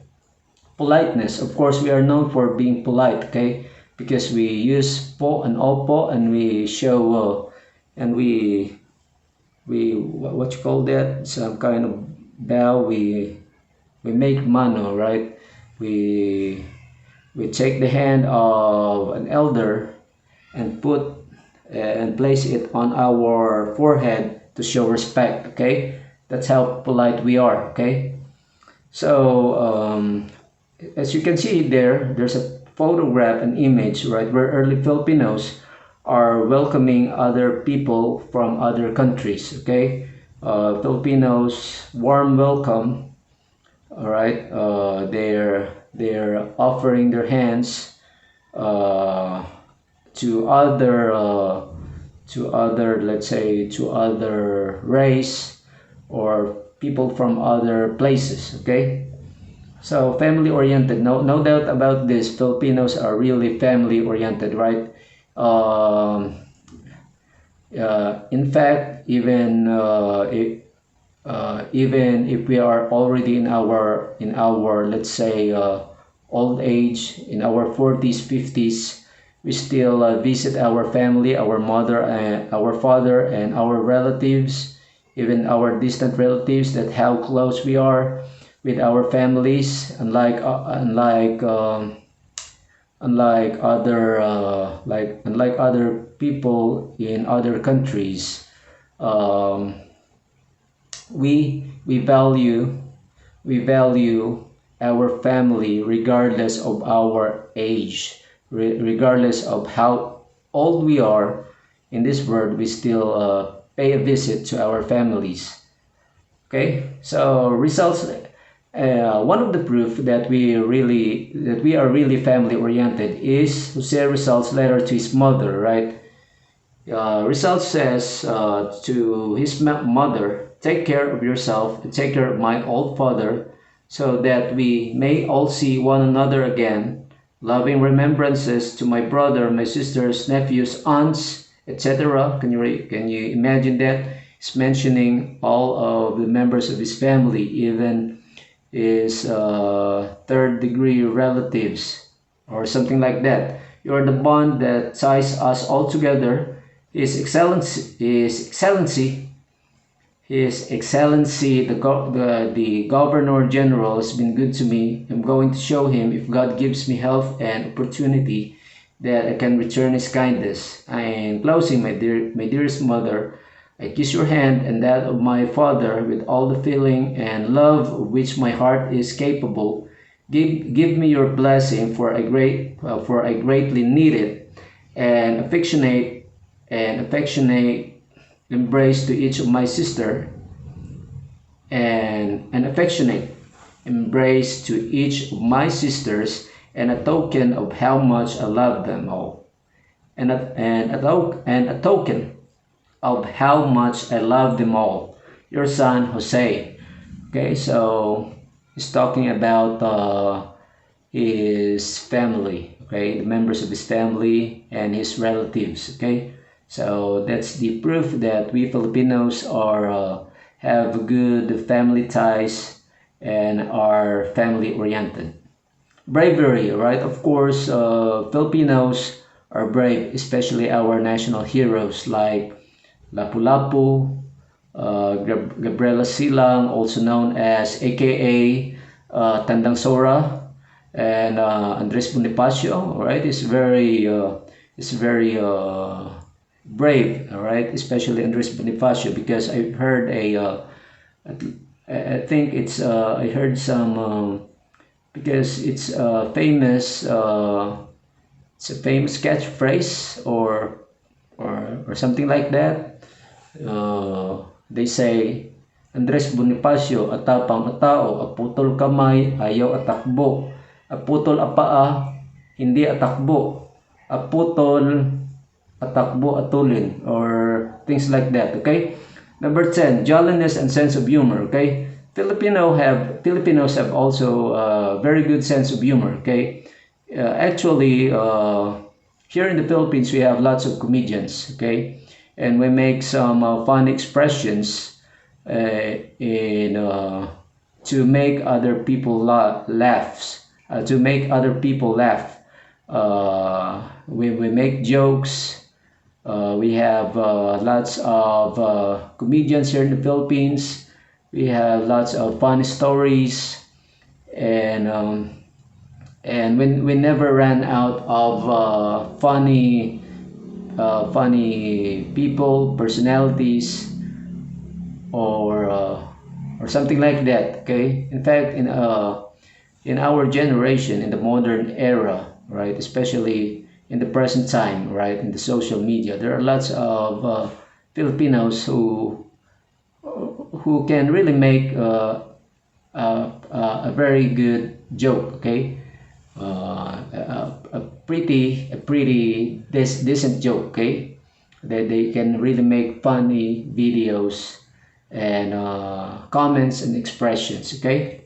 politeness. Of course, we are known for being polite, okay? Because we use po and opo and we show and we what you call that? Some kind of bow. We make mano, right? We we take the hand of an elder and put and place it on our forehead to show respect, okay? That's how polite we are, okay? So as you can see there, there's a photograph, an image, right, where early Filipinos are welcoming other people from other countries. Okay, Filipinos warm welcome. All right, they're offering their hands uh, to other let's say to other race or people from other places. Okay, so family oriented, no doubt about this. Filipinos are really family oriented, right? um, in fact, even if we are already in our let's say old age, in our 40s 50s, we still visit our family, our mother and our father and our relatives, even our distant relatives, that how close we are with our families, unlike other people in other countries. um, we value our family regardless of our age, regardless of how old we are in this world. We still pay a visit to our families. Okay, so results. One of the proof that we are really family oriented is Jose Rizal's letter to his mother, right? Rizal says to his mother, "Take care of yourself and take care of my old father, so that we may all see one another again. Loving remembrances to my brother, my sisters, nephews, aunts, etc." Can you imagine that? He's mentioning all of the members of his family, even his third degree relatives or something like that. You are the bond that ties us all together. His Excellency, the Governor General has been good to me. I'm going to show him, if God gives me health and opportunity, that I can return his kindness. In closing, my dearest mother, I kiss your hand and that of my father with all the feeling and love of which my heart is capable. Give me your blessing, for I greatly need it, and affectionate embrace to each of my sister, and an affectionate embrace to each of my sisters, and a token of how much I love them all, and a token of how much I love them all. Your son Jose. Okay, so he's talking about his family, okay, the members of his family and his relatives. Okay, so that's the proof that we Filipinos are have good family ties and are family oriented. Bravery, right? Of course, Filipinos are brave, especially our national heroes like Lapu-Lapu, Gabriela Silang, also known as AKA Tandang Sora, and Andres Bonifacio. All right, is very brave. All right, especially Andres Bonifacio, because I heard I think I heard some because it's a famous catchphrase, or something like that. They say, "Andres Bonifacio, atapang atao, aputol kamay, ayaw atakbo. Aputol apaa, hindi atakbo. Aputol atakbo atulin," or things like that. Okay. Number 10, jolliness and sense of humor. Okay. Filipinos have also a very good sense of humor. Okay. Actually, here in the Philippines, we have lots of comedians. Okay, and we make some fun expressions in to make other people to make other people laugh. We make jokes. We have lots of comedians here in the Philippines. We have lots of funny stories, and we never ran out of funny people, personalities, or something like that. Okay. In fact, in our generation, in the modern era, right, especially in the present time, right, in the social media, there are lots of Filipinos who can really make a very good joke. Okay. A pretty decent joke. Okay, that they can really make funny videos and comments and expressions. Okay,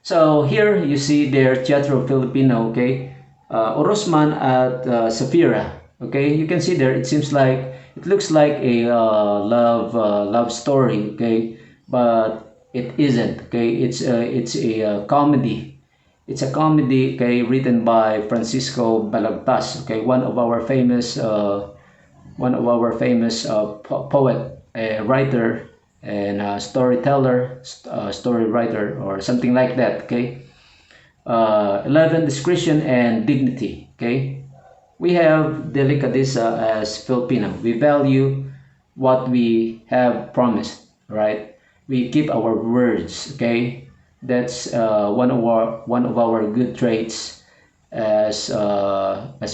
so here you see their Teatro Filipino. Okay, Orosman at Safira. Okay, you can see there. It looks like a love story. Okay, but it isn't. Okay, it's a comedy. It's a comedy. Okay, written by Francisco Balagtas. Okay, one of our famous poet, writer, and storyteller, story writer, or something like that. Okay. 11, discretion and dignity. Okay. We have delicadeza as Filipino. We value what we have promised. Right. We keep our words. Okay. That's one of our good traits as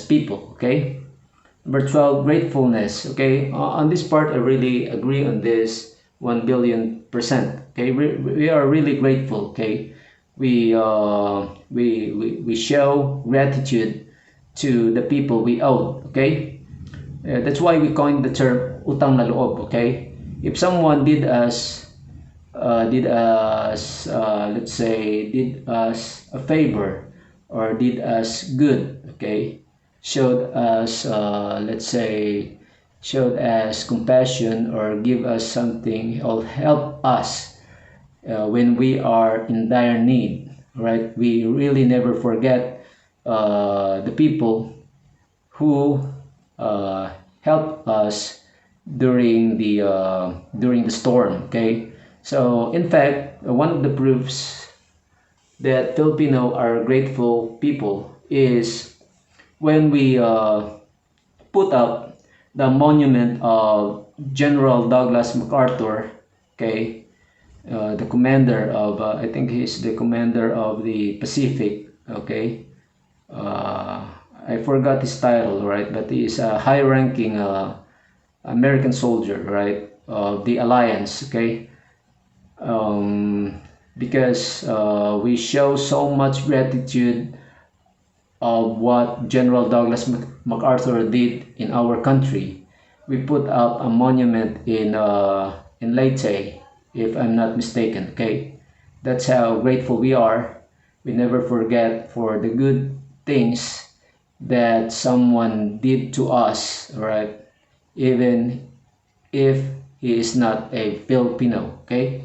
people. Okay. Number 12, gratefulness. Okay, on this part, I really agree on this 1 billion percent. Okay, we are really grateful. Okay, we show gratitude to the people we owe. Okay, that's why we coined the term utang na loob. Okay, if someone let's say, did us a favor or did us good. Okay, showed us, let's say, showed us compassion or give us something or help us when we are in dire need, right? We really never forget the people who helped us during the storm. Okay, so in fact, one of the proofs that Filipino are grateful people is when we put up the monument of General Douglas MacArthur. Okay, the commander of, I think he's the commander of the Pacific. Okay, I forgot his title, right? But he is a high-ranking American soldier, right, of the Alliance. Okay, because we show so much gratitude of what General Douglas MacArthur did in our country. We put up a monument in Leyte, if I'm not mistaken. Okay, that's how grateful we are. We never forget for the good things that someone did to us, right? Even if he is not a Filipino. Okay,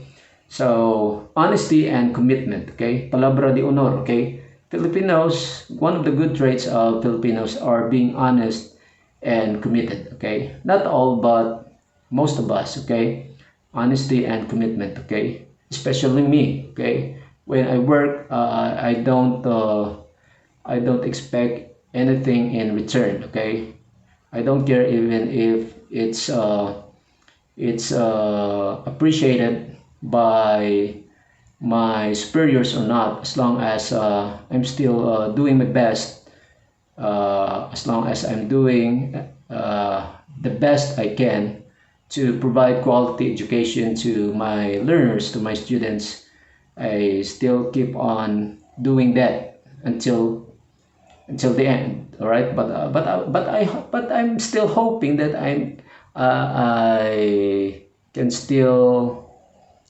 so honesty and commitment. Okay, palabra de honor. Okay, Filipinos, one of the good traits of Filipinos are being honest and committed. Okay, not all, but most of us. Okay, honesty and commitment. Okay, especially me. Okay, when I work, I don't expect anything in return. Okay, I don't care even if it's appreciated by my superiors or not, as long as I'm still doing my best, as long as I'm doing the best I can to provide quality education to my learners, to my students. I still keep on doing that until the end. All right, but I'm still hoping that I can still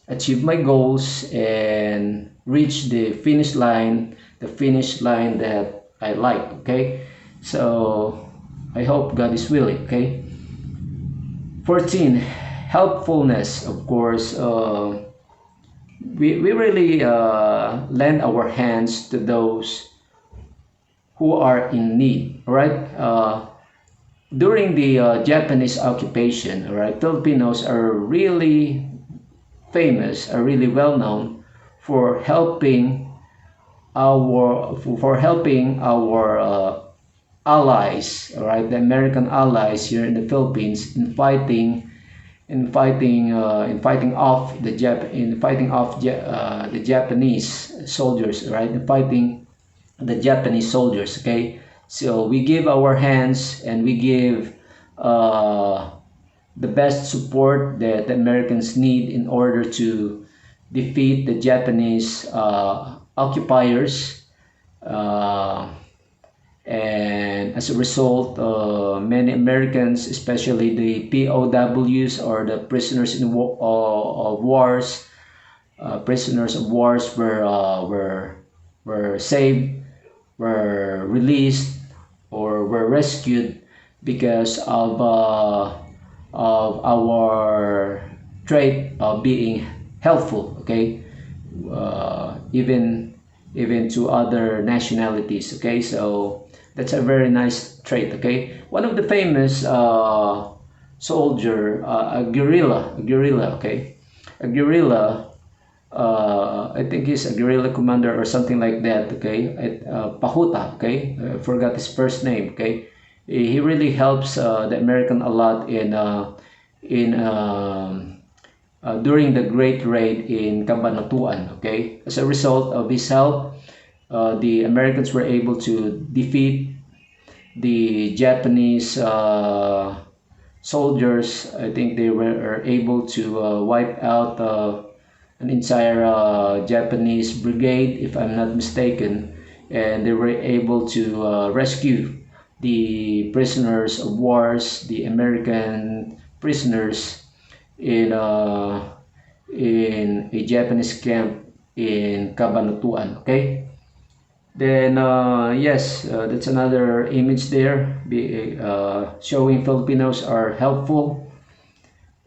achieve my goals and reach the finish line that I like. Okay, so I hope God is willing. Okay, 14, helpfulness. Of course, we really lend our hands to those who are in need. All right, during the Japanese occupation, all right, Filipinos are really famous, are really well known for helping our allies, all right, the American allies here in the Philippines in fighting off the Japanese soldiers, right, in fighting the Japanese soldiers. Okay, so we give our hands and we give uh, the best support that the Americans need in order to defeat the Japanese occupiers. Uh, And as a result, many Americans, especially the POWs or the prisoners in of wars, prisoners of wars were saved, were released, or were rescued because of our trait of being helpful. Okay, even to other nationalities. Okay, so that's a very nice trait. Okay, one of the famous soldier, a guerrilla. Okay, a guerrilla. I think he's a guerrilla commander or something like that. Okay, Pahuta. Okay, I forgot his first name. Okay, he really helps the American a lot in during the Great Raid in Cabanatuan. Okay, as a result of his help, the Americans were able to defeat the Japanese soldiers. I think they were able to wipe out an entire Japanese brigade, if I'm not mistaken, and they were able to rescue the prisoners of wars, the American prisoners in in a Japanese camp in Cabanatuan. Okay. Then yes, that's another image there, showing Filipinos are helpful.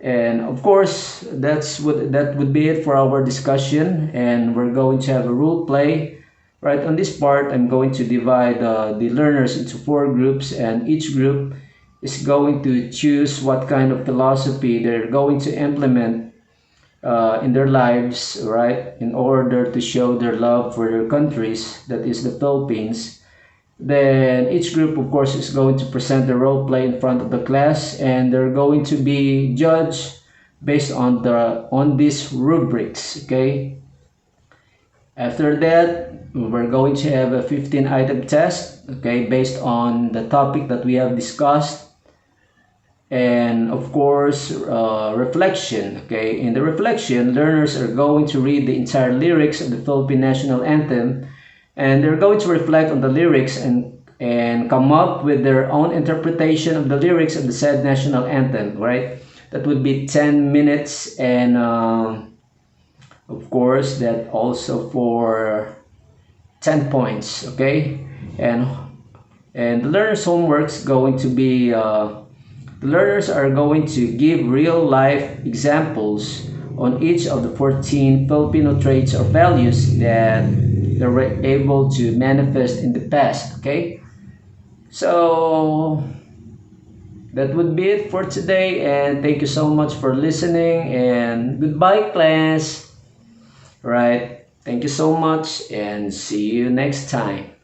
And of course, that would be it for our discussion. And we're going to have a role play. Right on this part, I'm going to divide the learners into four groups, and each group is going to choose what kind of philosophy they're going to implement in their lives, right, in order to show their love for their countries, that is the Philippines. Then each group, of course, is going to present the role play in front of the class, and they're going to be judged based on these rubrics. Okay. After that, we're going to have a 15-item test. Okay, based on the topic that we have discussed. And of course, reflection. Okay, in the reflection, learners are going to read the entire lyrics of the Philippine national anthem, and they're going to reflect on the lyrics and come up with their own interpretation of the lyrics of the said national anthem. Right, that would be 10 minutes, and of course, that also for 10 points. Okay, and the learner's homework is going to be. The learners are going to give real-life examples on each of the 14 Filipino traits or values that they were able to manifest in the past. Okay, so that would be it for today, and thank you so much for listening, and goodbye, class. Right, thank you so much, and see you next time.